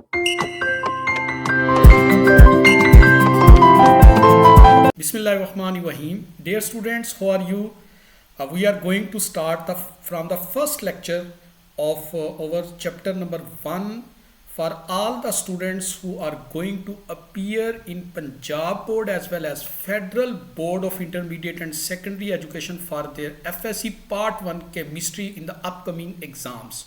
Bismillahirrahmanirrahim. Dear students, how are you? We are going to start from the first lecture of our chapter number 1 for all the students who are going to appear in Punjab Board as well as Federal Board of Intermediate and Secondary Education for their FSC Part 1 Chemistry in the upcoming exams.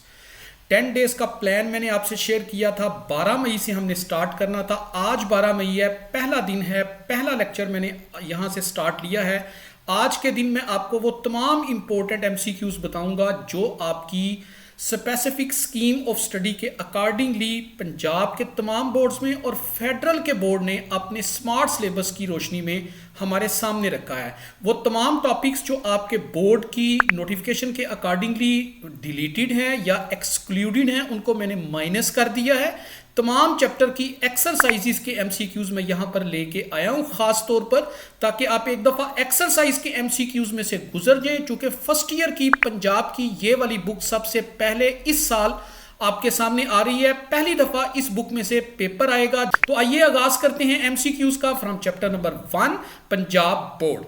10 days का plan मैंने आपसे share किया था। 12 मई से हमने start करना था। आज 12 मई है, पहला दिन है, पहला लेक्चर मैंने यहाँ से स्टार्ट लिया है। आज के दिन मैं आपको वो तमाम इम्पोर्टेंट एमसीक्यूज बताऊंगा जो आपकी स्पेसिफिक स्कीम ऑफ स्टडी के अकॉर्डिंगली पंजाब के तमाम बोर्ड्स में और फेडरल के बोर्ड ने अपने स्मार्ट सिलेबस की रोशनी में हमारे सामने रखा है। वो तमाम टॉपिक्स जो आपके बोर्ड की नोटिफिकेशन के अकॉर्डिंगली डिलीटेड हैं या एक्सक्लूडेड हैं, उनको मैंने माइनस कर दिया है। तमाम चैप्टर की एक्सरसाइजेस के एमसीक्यूज में यहाँ पर लेके आया हूँ खास तौर पर, ताकि आप एक दफ़ा एक्सरसाइज के एमसीक्यूज में से गुजर जाएं। चूँकि फर्स्ट ईयर की पंजाब की ये वाली बुक सबसे पहले इस साल आपके सामने आ रही है, पहली दफ़ा इस बुक में से पेपर आएगा। तो आइए आगाज करते हैं एमसीक्यूज का from chapter number 1 Punjab board.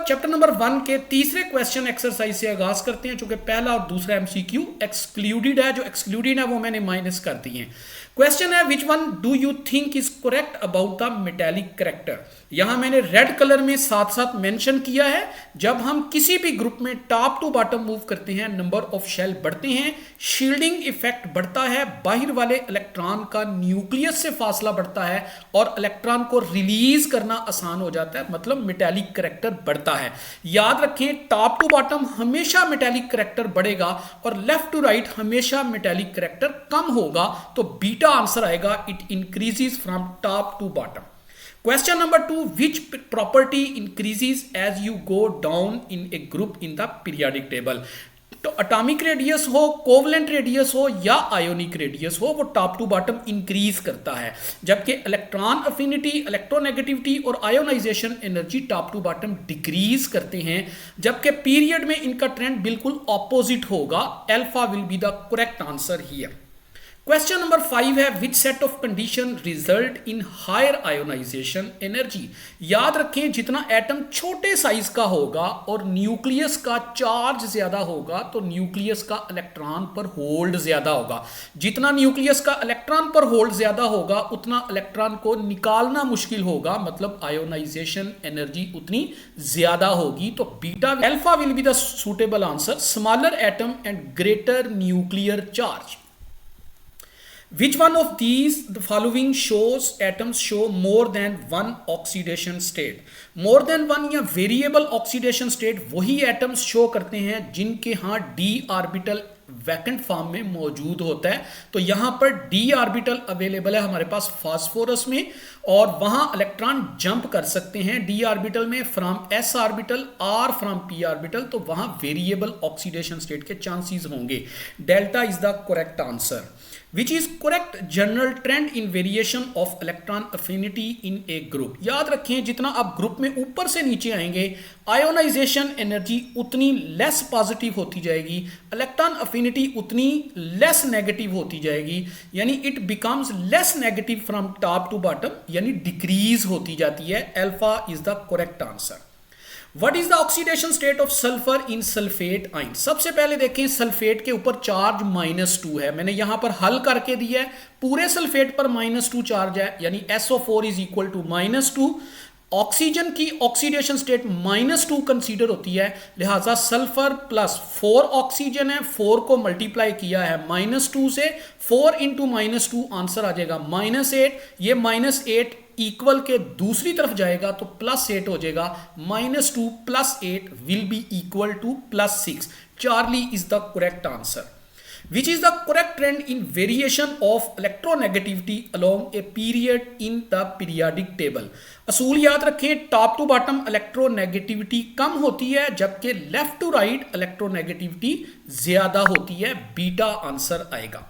Chapter number 1 के तीसरे क्वेश्चन एक्सरसाइज से आगाज करते हैं। चूंकि पहला और दूसरा एमसीक्यू एक्सक्लूडेड है, जो एक्सक्लूडेड है वो मैंने माइनस कर दिए हैं। क्वेश्चन है, which one do you think is correct about the metallic character. यहां मैंने रेड कलर में साथ साथ मेंशन किया है, जब हम किसी भी ग्रुप में टॉप टू बॉटम मूव करते हैं नंबर ऑफ शेल बढ़ते हैं, शील्डिंग इफेक्ट बढ़ता है, बाहर वाले इलेक्ट्रॉन का न्यूक्लियस से फासला बढ़ता है और इलेक्ट्रॉन को रिलीज करना आसान हो जाता है, मतलब मेटेलिक करेक्टर बढ़ता है। याद रखें, टॉप टू बॉटम हमेशा मेटेलिक करेक्टर बढ़ेगा और लेफ्ट टू राइट हमेशा मेटेलिक करेक्टर कम होगा। तो बीटा आंसर आएगा, it increases from top to bottom. Question number 2, which property increases as you go down in a group in the periodic table. तो atomic radius हो, covalent radius हो या ionic radius हो, वो टॉप टू बॉटम इंक्रीज करता है, जबकि electron affinity, electronegativity और ionization energy top to bottom decrease करते हैं, जबकि पीरियड में इनका ट्रेंड बिल्कुल ऑपोजिट होगा। Alpha will be the correct answer here. Question number 5 है, which set of condition result in higher ionization energy. याद रखें, जितना एटम छोटे साइज का होगा और न्यूक्लियस का चार्ज ज्यादा होगा तो न्यूक्लियस का इलेक्ट्रॉन पर होल्ड ज्यादा होगा। जितना न्यूक्लियस का इलेक्ट्रॉन पर होल्ड ज्यादा होगा उतना इलेक्ट्रॉन को निकालना मुश्किल होगा, मतलब आयोनाइजेशन एनर्जी उतनी ज्यादा होगी। तो beta alpha will be the suitable answer. Smaller atom and greater nuclear charge. Which one of these the following shows atoms show more than one oxidation state? More than one या variable oxidation state वही atoms show करते हैं जिनके यहाँ d orbital vacant form में मौजूद होता है। तो यहाँ पर d ऑर्बिटल अवेलेबल है हमारे पास फास्फोरस में, और वहाँ इलेक्ट्रॉन जंप कर सकते हैं d ऑर्बिटल में फ्रॉम s ऑर्बिटल और फ्रॉम p ऑर्बिटल, तो वहाँ वेरिएबल ऑक्सीडेशन स्टेट के चांसेस होंगे। Delta is the correct answer. Which is correct general trend in variation of electron affinity in a group। याद रखें, जितना आप ग्रुप में ऊपर से नीचे आएंगे आयोनाइजेशन एनर्जी उतनी लेस पॉजिटिव होती जाएगी, इलेक्ट्रॉन अफिनिटी उतनी लेस नेगेटिव होती जाएगी, यानी it becomes less negative from top to bottom, यानी डिक्रीज होती जाती है। Alpha is the correct answer. What is the oxidation state of sulfur in sulfate ion? सबसे पहले देखें, सल्फेट के ऊपर चार्ज -2 है, मैंने यहां पर हल करके दिया है, पूरे सल्फेट पर -2 चार्ज है, यानी SO4 is equal to -2। Oxygen की ऑक्सीडेशन स्टेट -2 कंसीडर होती है, लिहाजा सल्फर प्लस 4 ऑक्सीजन है, 4 को मल्टीप्लाई किया है -2 से, 4 इंटू -2 आंसर आ जाएगा -8। ये -8 इक्वल के दूसरी तरफ जाएगा तो +8 हो जाएगा। -2 + 8 will be equal to +6। Charlie is the correct answer. Which is the correct trend in variation of electronegativity along a period in the periodic table? असूल याद रखें, टॉप टू बॉटम इलेक्ट्रोनेगेटिविटी कम होती है, जबकि लेफ्ट टू राइट इलेक्ट्रोनेगेटिविटी ज्यादा होती है। Beta answer आएगा।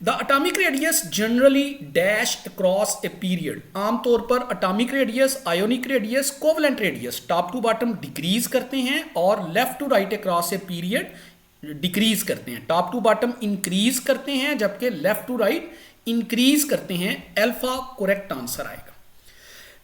The atomic radius generally dash across a period. आमतौर पर atomic radius, ionic radius, covalent radius top to bottom decrease करते हैं और left to right across a period decrease करते हैं। टॉप टू बॉटम इंक्रीज करते हैं जबकि लेफ्ट टू राइट इंक्रीज करते हैं, अल्फा करेक्ट आंसर आएगा।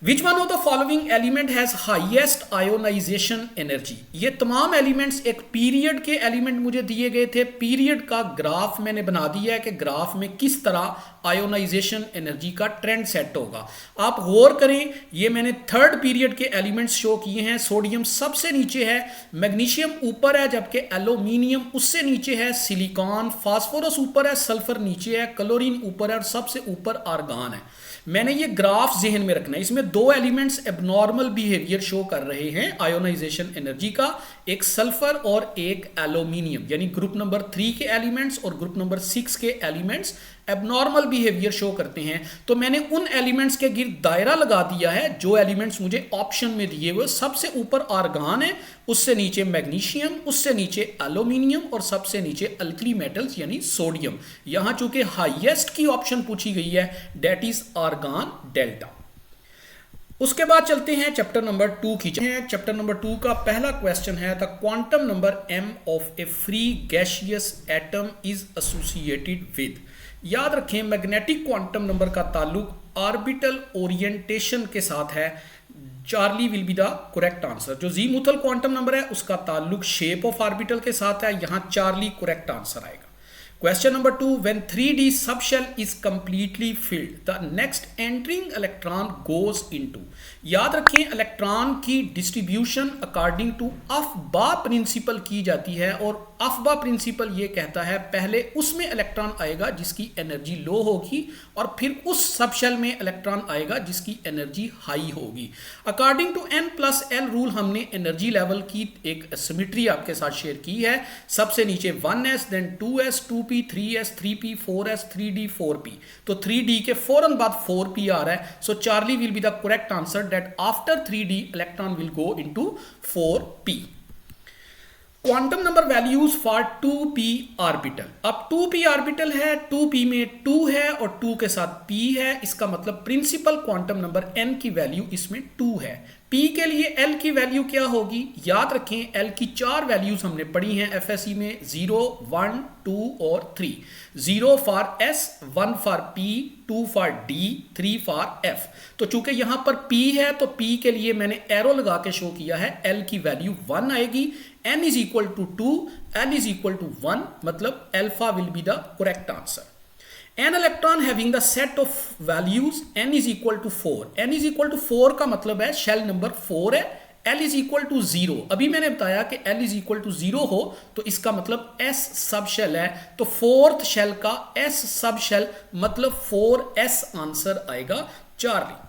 Which one of the following element has highest ionization energy. ये तमाम एलिमेंट्स एक पीरियड के एलिमेंट मुझे दिए गए थे, पीरियड का ग्राफ मैंने बना दिया है कि ग्राफ में किस तरह आयोनाइजेशन एनर्जी का ट्रेंड सेट होगा। आप गौर करें, ये मैंने थर्ड पीरियड के एलिमेंट्स शो किए हैं। सोडियम सबसे नीचे है, मैग्नीशियम ऊपर है, जबकि एल्यूमिनियम उससे नीचे है, सिलिकॉन, फास्फोरस ऊपर है, सल्फर नीचे है, क्लोरीन ऊपर है और सबसे ऊपर आर्गन है। मैंने ये ग्राफ जहन में रखना है। इसमें दो एलिमेंट्स एबनॉर्मल बिहेवियर शो कर रहे हैं आयोनाइजेशन एनर्जी का, एक सल्फर और एक एल्यूमिनियम, यानी ग्रुप नंबर 3 के एलिमेंट्स और ग्रुप नंबर 6 के एलिमेंट्स एबनॉर्मल बिहेवियर शो करते हैं। तो मैंने उन एलिमेंट्स के गिर्द दायरा लगा दिया है जो एलिमेंट्स मुझे ऑप्शन में दिए हुए। सबसे ऊपर आर्गन है, उससे नीचे मैग्नीशियम, उससे नीचे एल्यूमिनियम और सबसे नीचे अल्कली मेटल्स यानी सोडियम। यहां चूंकि हाईएस्ट की ऑप्शन पूछी गई है, डेट इज आर्गन डेल्टा। उसके बाद चलते हैं चैप्टर नंबर 2 की। चैप्टर नंबर 2 का पहला क्वेश्चन है, the quantum number m of A free gaseous atom is associated with. याद रखें, मैग्नेटिक क्वांटम नंबर का ताल्लुक ऑर्बिटल ओरिएंटेशन के साथ है। Charlie will be the correct answer. जो ज़ीमुथल क्वांटम नंबर है उसका ताल्लुक शेप ऑफ ऑर्बिटल के साथ है, यहां चार्ली करेक्ट आंसर आएगा। Question number 2, when 3D subshell is completely filled, the next entering electron goes into। याद रखें, इलेक्ट्रॉन की डिस्ट्रीब्यूशन अकॉर्डिंग टू अफबा प्रिंसिपल की जाती है और अफबा प्रिंसिपल ये कहता है पहले उसमें इलेक्ट्रॉन आएगा जिसकी एनर्जी लो होगी और फिर उस सबशेल में इलेक्ट्रॉन आएगा जिसकी एनर्जी हाई होगी। अकॉर्डिंग टू n+l रूल हमने एनर्जी लेवल की एक सिमेट्री आपके साथ शेयर की है। सबसे नीचे 1s, then 2s, 2p, 3s, 3p, 4s, 3d, 4p। तो 3d के फौरन बाद 4p आ रहा है। So Charlie will be the correct answer, that after 3d electron will go into 4p। Quantum number values for 2p orbital. अब 2p orbital है, 2p में 2 है और 2 के साथ p है। इसका मतलब प्रिंसिपल क्वांटम नंबर n की वैल्यू इसमें 2 है। p के लिए l की वैल्यू क्या होगी? याद रखें, l की 4 वैल्यूज हमने पढ़ी हैं FSE में, 0, 1, 2 और 3। 0 for s, 1 for p, 2 for d, 3 for f। तो चूंकि यहां पर p है तो p के लिए मैंने एरो लगा के शो किया है, l की वैल्यू 1 आएगी। n is equal to 2, l is equal to 1, मतलब alpha will be the correct answer. An electron having the set of values n is equal to 4। n is equal to 4 का मतलब है shell number 4 है। l is equal to 0। अभी मैंने बताया कि l is equal to 0 हो तो इसका मतलब s सब शेल है। तो फोर्थ शेल का s सब शेल मतलब 4s आंसर आएगा Charlie.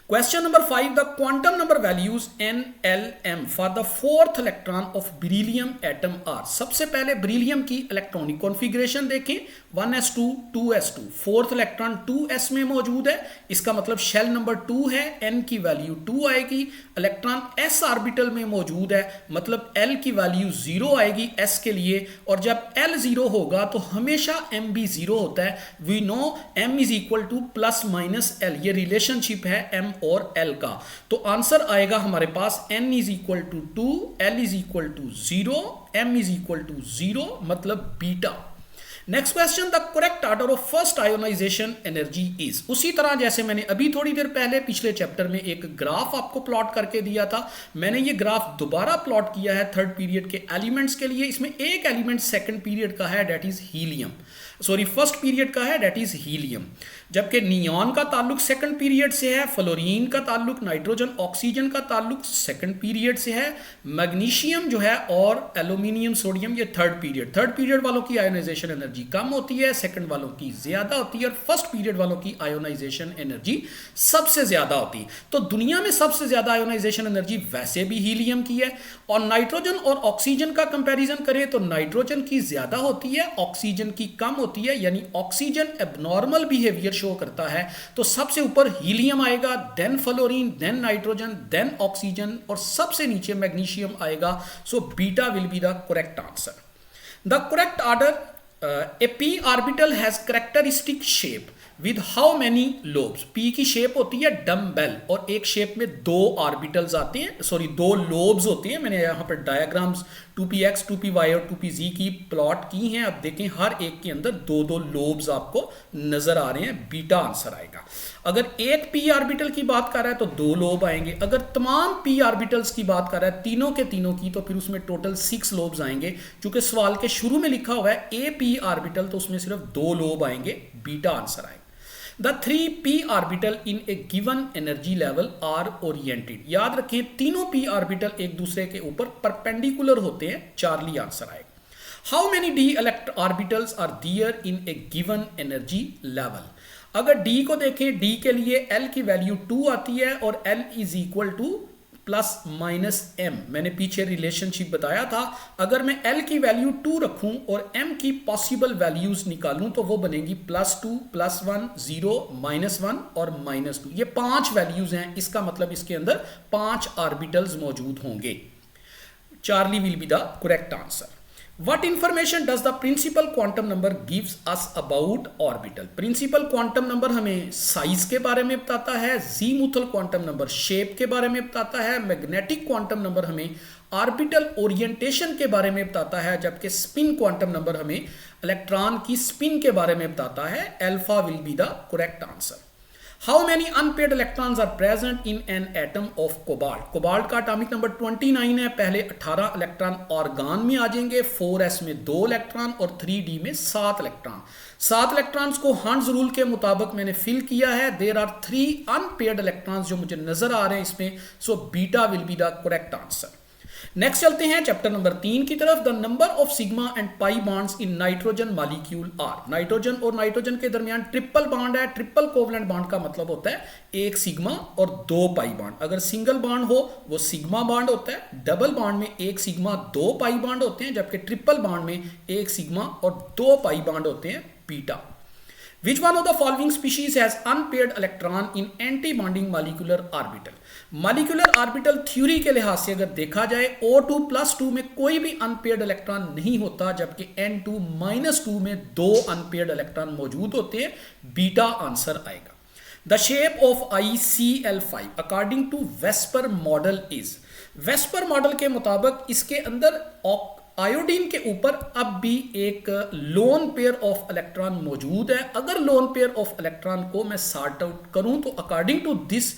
Question number 5, the quantum number values n, l, m for the fourth electron of beryllium atom are। सबसे पहले बेरिलियम की इलेक्ट्रॉनिक कॉन्फ़िगरेशन देखें, 1s2, 2s2। Fourth electron 2s में मौजूद है, इसका मतलब शेल नंबर 2 है, n की वैल्यू 2 आएगी। इलेक्ट्रॉन s ऑर्बिटल में मौजूद है, मतलब l की वैल्यू 0 आएगी s के लिए। और जब l 0 होगा तो हमेशा m भी 0 होता है। We know m is equal to plus minus l, ये रिलेशनशिप है m और l का। तो आंसर आएगा हमारे पास n is equal to 2, l is equal to 0, m is equal to 0, मतलब beta. Next question, the correct order of first ionization energy is. उसी तरह जैसे मैंने अभी थोड़ी देर पहले पिछले चैप्टर में एक ग्राफ आपको प्लॉट करके दिया था, मैंने ये ग्राफ दोबारा प्लॉट किया है थर्ड पीरियड के एलिमेंट्स के लिए। इसमें एक एलिमेंट सेकंड पीरियड का है, that is helium. Sorry, first period का है, डेट इज हीलियम। जबकि नियॉन का ताल्लुक सेकंड पीरियड से है, फ्लोरीन का ताल्लुक, नाइट्रोजन ऑक्सीजन का ताल्लुक सेकंड पीरियड से है, मैग्नीशियम जो है और एल्यूमिनियम सोडियम ये थर्ड पीरियड वालों की आयोनाइजेशन एनर्जी कम होती है, सेकंड वालों की ज्यादा होती है और फर्स्ट पीरियड वालों की आयोनाइजेशन एनर्जी सबसे ज्यादा होती है। तो दुनिया में सबसे ज्यादा आयोनाइजेशन एनर्जी वैसे भी हीलियम की है। और नाइट्रोजन और ऑक्सीजन का कंपैरिजन करें तो नाइट्रोजन की ज्यादा होती है, ऑक्सीजन की कम होती है, यानी ऑक्सीजन एबनॉर्मल बिहेवियर शो करता है। तो सबसे ऊपर हीलियम आएगा, then fluorine, then nitrogen, then oxygen और सबसे नीचे मैग्नीशियम आएगा। So beta will be the correct answer. The correct order a P orbital has characteristic shape with how many lobes. P की शेप होती है डम्बेल और एक शेप में दो ऑर्बिटल्स आते हैं, सॉरी दो लोब्स होते हैं। मैंने यहाँ पर डायग्राम्स 2px 2py और 2pz की प्लॉट की हैं। अब देखें हर एक के अंदर दो दो लोब्स आपको नजर आ रहे हैं, बीटा आंसर आएगा। अगर एक पी ऑर्बिटल की बात कर रहा है तो दो लोब आएंगे। अगर तमाम पी ऑर्बिटल्स की बात कर रहा है तीनों के तीनों की, तो फिर उसमें टोटल 6 लोब्स आएंगे। चूंकि सवाल के शुरू में लिखा हुआ है ए पी ऑर्बिटल, तो उसमें सिर्फ दो लोब आएंगे, बीटा आंसर आएगा। The 3p orbital in a given energy level are oriented। याद रखें तीनों p ऑर्बिटल एक दूसरे के ऊपर परपेंडिकुलर होते हैं, चार्ली आंसर आएगा। How many d orbitals are there in a given energy level? अगर d को देखें, d के लिए l की वैल्यू 2 आती है और l is equal to plus minus m। मैंने पीछे रिलेशनशिप बताया था। अगर मैं l की वैल्यू 2 रखूं और m की पॉसिबल वैल्यूज निकालूं तो वो बनेगी +2, +1, 0, -1 और -2। ये 5 वैल्यूज हैं, इसका मतलब इसके अंदर 5 ऑर्बिटल्स मौजूद होंगे। Charlie will be the correct answer. What information does the principal quantum number gives us about orbital? Principal quantum number हमें साइज के बारे में बताता है, जीमुथल क्वांटम नंबर शेप के बारे में बताता है, मैग्नेटिक क्वांटम नंबर हमें ऑर्बिटल ओरिएंटेशन के बारे में बताता है, जबकि स्पिन क्वांटम नंबर हमें इलेक्ट्रॉन की स्पिन के बारे में बताता है। Alpha will be the correct answer. How many unpaired electrons are present in an atom of cobalt? Cobalt का एटॉमिक नंबर 29 है। पहले 18 इलेक्ट्रॉन ऑर्गन में आ जाएंगे, 4s में 2 इलेक्ट्रॉन और 3d में 7 इलेक्ट्रॉन। 7 इलेक्ट्रॉन्स को हंड्स रूल के मुताबिक मैंने फिल किया है। देयर आर 3 अनपेयर्ड इलेक्ट्रॉन्स जो मुझे नजर आ रहे हैं इसमें, so beta will be the correct answer. Next चलते हैं चैप्टर नंबर 3 की तरफ। The number of sigma and pi bonds in nitrogen molecule are. Nitrogen और नाइट्रोजन के दरमियान ट्रिपल बॉन्ड है। ट्रिपल कोवलेंट बॉन्ड का मतलब होता है एक सिग्मा और 2 पाई बॉन्ड। अगर सिंगल बॉन्ड हो वो सिग्मा बॉन्ड होता है, डबल बॉन्ड में एक सिग्मा 2 पाई बॉन्ड होते हैं, जबकि ट्रिपल बॉन्ड में एक सिग्मा और 2 पाई बॉन्ड होते हैं, beta. Which one of the following species has unpaired electron in anti-bonding molecular orbital? Molecular orbital theory के लिहाज से अगर देखा जाए O2+2 में कोई भी अनपेयर्ड इलेक्ट्रॉन नहीं होता, जबकि N2-2 में 2 अनपेयर्ड इलेक्ट्रॉन मौजूद होते हैं, बीटा आंसर आएगा। The shape of ICl5 according to VSEPR model is. VSEPR model के मुताबिक इसके अंदर आयोडीन के ऊपर अब भी एक लोन पेयर ऑफ इलेक्ट्रॉन मौजूद है। अगर लोन पेयर ऑफ इलेक्ट्रॉन को मैं सॉर्ट आउट करूं तो according to this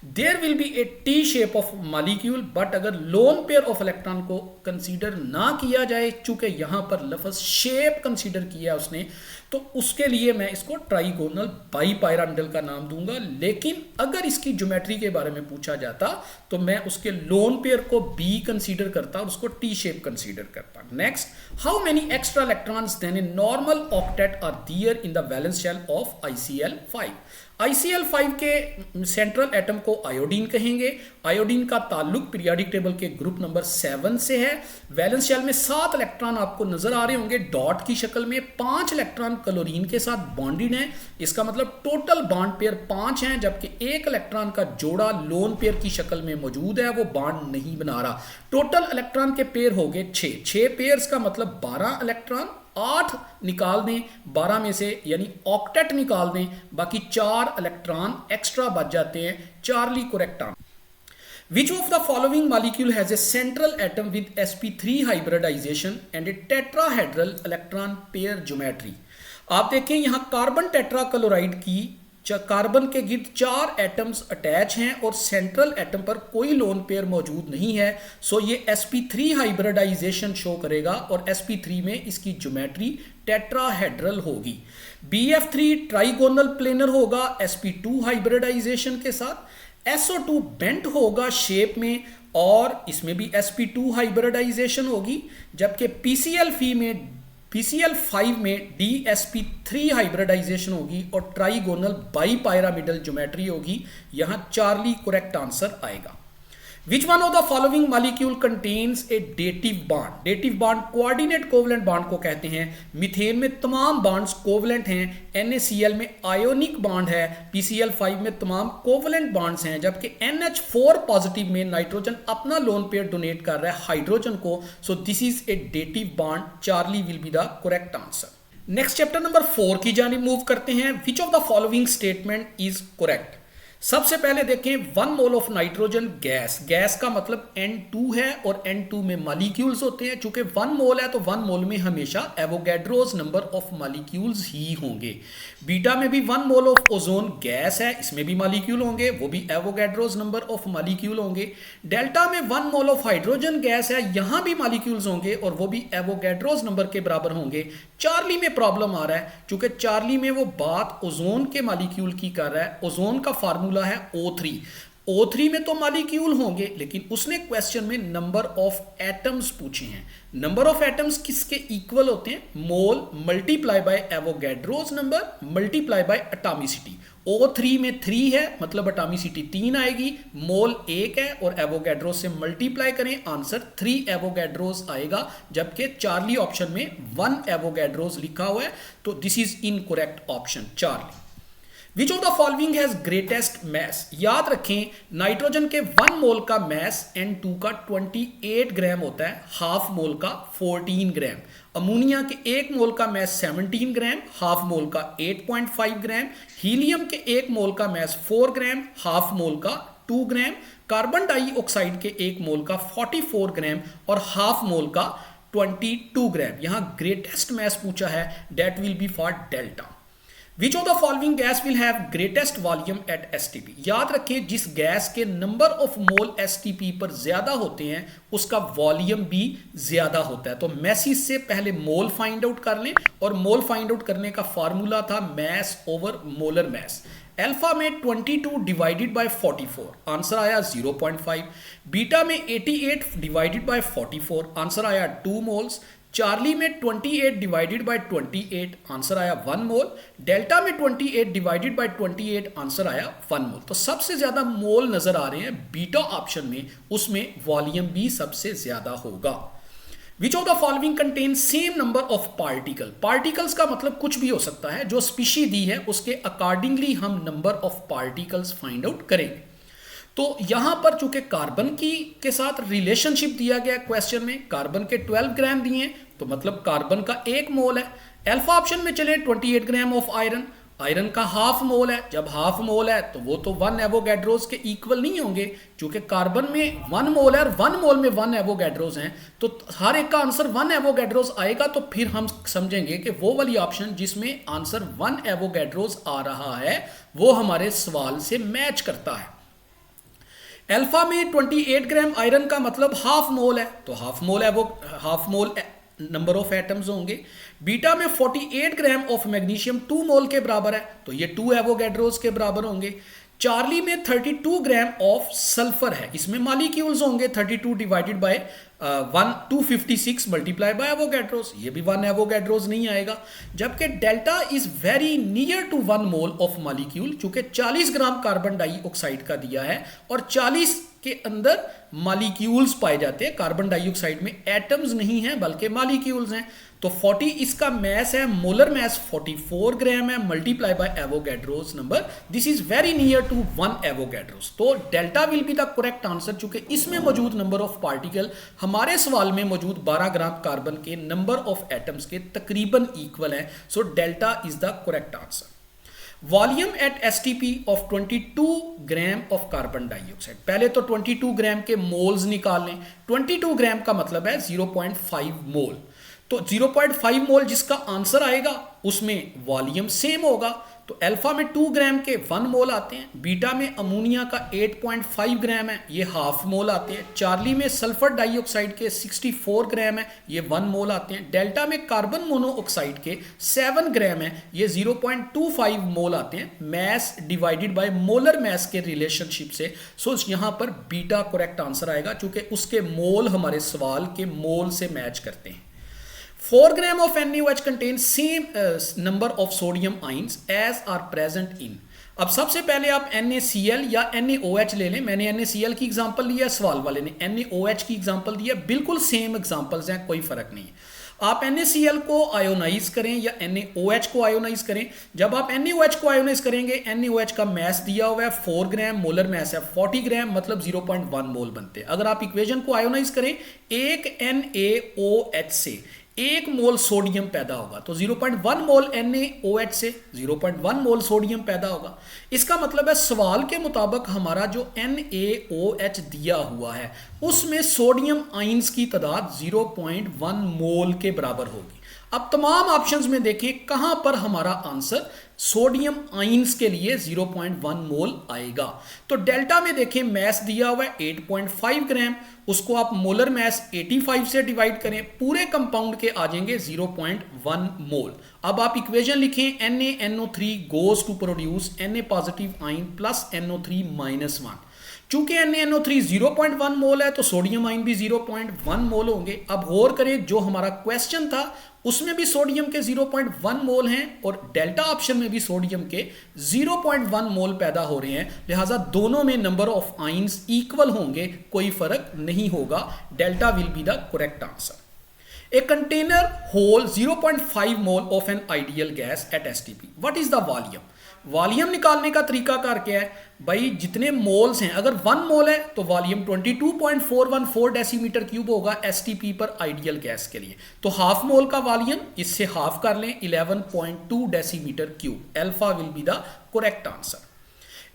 there will be a T shape of molecule. But अगर लोन पेयर ऑफ इलेक्ट्रॉन को कंसीडर ना किया जाए, चूंकि यहां पर लफ्ज शेप कंसीडर किया उसने, तो उसके लिए मैं इसको ट्राइगोनल बाईपायरामिडल का नाम दूंगा। लेकिन अगर इसकी ज्योमेट्री के बारे में पूछा जाता तो मैं उसके लोन पेयर को बी कंसीडर करता और उसको टी शेप कंसीडर करता। Next, how many extra electrons than a normal octet are there in the valence shell of ICl5? ICl5 के सेंट्रल एटम को आयोडीन कहेंगे। आयोडीन का ताल्लुक पीरियोडिक टेबल के ग्रुप नंबर 7 से है। वैलेंस शेल में 7 इलेक्ट्रॉन आपको नजर आ रहे होंगे डॉट की शक्ल में। 5 इलेक्ट्रॉन क्लोरीन के साथ बॉन्डेड हैं, इसका मतलब टोटल बॉन्ड पेयर 5 हैं, जबकि एक इलेक्ट्रॉन का जोड़ा लोन पेयर की शक्ल में मौजूद है, वो बॉन्ड नहीं बना रहा। टोटल इलेक्ट्रॉन के पेयर हो गए 6 पेयर्स का मतलब 12 इलेक्ट्रॉन। 8 निकाल दें 12 में से, यानी ऑक्टेट निकाल दें, बाकी 4 इलेक्ट्रॉन एक्स्ट्रा बच जाते हैं। Charlie correct answer. Which of the following molecule has a central atom with sp3 hybridization and a tetrahedral electron pair geometry? आप देखें यहां कार्बन टेट्राक्लोराइड की कार्बन के गिर्द 4 एटम्स अटैच हैं और सेंट्रल एटम पर कोई लोन पेयर मौजूद नहीं है। सो ये sp3 हाइब्रिडाइजेशन शो करेगा और sp3 में इसकी ज्योमेट्री टेट्राहेड्रल होगी। bf3 ट्राइगोनल प्लेनर होगा sp2 हाइब्रिडाइजेशन के साथ। SO2 बेंट होगा शेप में और इसमें भी sp2 हाइब्रिडाइजेशन होगी, जबकि PCl5 में DsP3 हाइब्रिडाइजेशन होगी और ट्राइगोनल बाईपायरामिडल ज्योमेट्री होगी। यहां चार्ली करेक्ट आंसर आएगा। Which one of the following molecule contains a dative bond? dative bond coordinate covalent bond को कहते हैं। मीथेन में तमाम बॉन्ड्स कोवलेंट हैं, NaCl में आयोनिक बॉन्ड है, PCl5 में तमाम कोवलेंट बॉन्ड्स हैं, जबकि NH4 पॉजिटिव में नाइट्रोजन अपना लोन पेयर डोनेट कर रहा है हाइड्रोजन को। So this is a dative bond. Charlie will be the correct answer. Next chapter number 4 की जानिब मूव करते हैं। विच of the following statement is correct. सबसे पहले देखें 1 mole of nitrogen gas, gas का मतलब N2 है और N2 में मॉलिक्यूल्स होते हैं। चूंकि 1 मोल है तो 1 मोल में हमेशा एवोगैड्रोज नंबर ऑफ मॉलिक्यूल्स ही होंगे। बीटा में भी 1 मोल ऑफ ओजोन गैस है, इसमें भी मॉलिक्यूल होंगे, वो भी एवोगैड्रोज नंबर ऑफ मॉलिक्यूल होंगे। डेल्टा में 1 मोल ऑफ हाइड्रोजन गैस है, यहां भी मॉलिक्यूल्स होंगे और वो भी एवोगैड्रोज नंबर के बराबर होंगे। चार्ली में प्रॉब्लम आ रहा है, चूंकि चार्ली में वो बात ओजोन के मॉलिक्यूल की कर रहा है। ओजोन का फार्मूला है O3। O3 में तो मॉलिक्यूल होंगे, लेकिन उसने क्वेश्चन में नंबर ऑफ एटम्स पूछे हैं। नंबर ऑफ एटम्स किसके इक्वल होते हैं? Mole multiply by Avogadro's number multiply by atomicity. O3 में 3 है, मतलब एटॉमिसिटी 3 आएगी, मोल 1 है और एवोगैड्रोज से मल्टीप्लाई करें, आंसर 3 एवोगैड्रोज आएगा। जबकि चार्ली ऑप्शन में 1 एवोगैड्रोज लिखा हुआ है, तो this is incorrect option Charlie. Which of the following has greatest mass. याद रखें नाइट्रोजन के 1 मोल का मैस N2 का 28 ग्राम होता है, हाफ मोल का 14 ग्राम। अमोनिया के 1 मोल का मैस 17 ग्राम, हाफ मोल का 8.5 ग्राम। हीलियम के 1 मोल का मैस 4 ग्राम, हाफ मोल का 2 ग्राम। कार्बन डाइऑक्साइड के 1 मोल का 44 ग्राम और हाफ मोल का 22 ग्राम। यहां ग्रेटेस्ट मैस पूछा है, that will be for delta. Which of the following gas will have greatest volume at STP. याद रखें जिस गैस के नंबर ऑफ मोल एसटीपी पर ज्यादा होते हैं उसका वॉल्यूम भी ज्यादा होता है। तो मैसिस से पहले मोल फाइंड आउट कर लें, और मोल फाइंड आउट करने का फार्मूला था mass over molar mass. Alpha में 22 डिवाइडेड बाय 44, आंसर आया 0.5। बीटा में 88 डिवाइडेड बाय 44, आंसर आया 2 मोल्स। चार्ली में 28 डिवाइडेड बाय 28, आंसर आया 1 मोल। डेल्टा में 28 डिवाइडेड बाय 28, आंसर आया 1 मोल। तो सबसे ज्यादा मोल नजर आ रहे हैं बीटा ऑप्शन में, उसमें वॉल्यूम भी सबसे ज्यादा होगा। विच of the following contain same number of particle. Particles का मतलब कुछ भी हो सकता है, जो स्पीशी दी है उसके अकॉर्डिंगली हम number of particles find out करेंगे। तो यहां पर चूंकि कार्बन की के साथ रिलेशनशिप दिया गया क्वेश्चन में, कार्बन के 12 ग्राम दिए हैं, तो मतलब कार्बन का 1 मोल है। अल्फा ऑप्शन में चले 28 ग्राम ऑफ आयरन, आयरन का हाफ मोल है। जब हाफ मोल है तो वो तो 1 एवोगैड्रोज के इक्वल नहीं होंगे, क्योंकि कार्बन में 1 मोल है और 1 मोल में 1 एवोगैड्रोज हैं, तो हर एक का आंसर 1 एवोगैड्रोज आएगा। तो फिर हम समझेंगे कि वो वाली ऑप्शन जिसमें आंसर 1 एवोगैड्रोज आ रहा है वो हमारे सवाल से मैच करता है। अल्फा में 28 ग्राम आयरन का मतलब हाफ मोल है, तो half mole number of atoms होंगे। बीटा में 48 ग्राम ऑफ मैग्नीशियम 2 मोल के बराबर है, तो ये 2 एवोगैड्रोज के बराबर होंगे। चार्ली में 32 ग्राम ऑफ सल्फर है, इसमें मॉलिक्यूल्स होंगे 32 divided by 256 multiply by Avogadro's, ये भी 1 एवोगैड्रोज नहीं आएगा। जबकि delta is very near to 1 mole of molecule, चूंकि 40 ग्राम कार्बन डाइऑक्साइड का दिया है और 40 के अंदर मॉलिक्यूल्स पाए जाते हैं। कार्बन डाइऑक्साइड में एटम्स नहीं है बल्कि मॉलिक्यूल्स हैं। तो 40 इसका मैस है, मोलर मैस 44 ग्राम है, multiply by Avogadro's number, this is very near to 1 Avogadro's. तो delta will be the correct answer, चूंकि इसमें मौजूद नंबर ऑफ पार्टिकल हमारे सवाल में मौजूद 12 ग्राम कार्बन के नंबर ऑफ एटम्स के तकरीबन इक्वल है। So delta is the correct answer. Volume at STP of 22 gram of carbon dioxide. पहले तो 22 ग्राम के मोल्स निकाल लें। 22 ग्राम का मतलब है 0.5 मोल, तो 0.5 मोल जिसका आंसर आएगा उसमें वॉल्यूम सेम होगा। तो अल्फा में 2 ग्राम के 1 मोल आते हैं, बीटा में अमोनिया का 8.5 ग्राम है, ये हाफ मोल आते हैं। चार्ली में सल्फर डाइऑक्साइड के 64 ग्राम है, ये 1 मोल आते हैं। डेल्टा में कार्बन मोनोऑक्साइड के 7 ग्राम है, ये 0.25 मोल आते हैं। Mess divided by molar mess के रिलेशनशिप से, सो यहां पर बीटा करेक्ट आंसर आएगा, चूंकि उसके मोल हमारे सवाल के मोल से मैच करते हैं। 4 ग्राम of NaOH contains same number of sodium ions as are present in। अब सबसे पहले आप NaCl या NaOH ले लें। मैंने NaCl की एग्जांपल लिया, सवाल वाले ने NaOH की एग्जांपल दिया, बिल्कुल सेम एग्जांपल्स हैं, कोई फर्क नहीं है। आप NaCl को आयोनाइज करें या NaOH को आयोनाइज करें। जब आप NaOH को आयोनाइज करेंगे, NaOH का मैस दिया हुआ है 4 ग्राम, मोलर मैस है 40 ग्राम, मतलब 0.1 मोल बनते हैं। अगर आप इक्वेशन को आयोनाइज करें, एक NaOH से 1 मोल सोडियम पैदा होगा। तो 0.1 मोल NaOH से 0.1 मोल सोडियम पैदा होगा। इसका मतलब है सवाल के मुताबिक हमारा जो NaOH दिया हुआ है उसमें सोडियम आइंस की तादाद 0.1 मोल के बराबर होगी। अब तमाम ऑप्शंस में देखें कहां पर हमारा आंसर सोडियम आइंस के लिए 0.1 मोल आएगा। तो डेल्टा में देखें मैस दिया हुआ है 8.5 ग्राम, उसको आप मोलर मैस 85 से डिवाइड करें, पूरे कंपाउंड के आ जाएंगे 0.1 मोल। अब आप इक्वेशन लिखें NaNO3 goes to produce Na positive ion plus NO3 -1। चूंकि NaNO3 0.1 मोल है तो सोडियम आइन भी 0.1 मोल होंगे। अब गौर करें जो हमारा क्वेश्चन था उसमें भी सोडियम के 0.1 मोल हैं और डेल्टा ऑप्शन में भी सोडियम के 0.1 मोल पैदा हो रहे हैं, लिहाजा दोनों में नंबर ऑफ आइंस इक्वल होंगे, कोई फर्क नहीं होगा। Delta will be the correct answer. A container hold 0.5 mole of an ideal gas at STP. What is the volume? Volume निकालने का तरीका कार क्या है भाई, जितने मोल्स हैं अगर 1 मोल है तो वॉल्यूम 22.414 डेसीमीटर क्यूब होगा एसटीपी पर आइडियल गैस के लिए। तो हाफ मोल का वॉल्यूम इससे हाफ कर लें 11.2 decimetre cube. Alpha will be the correct answer.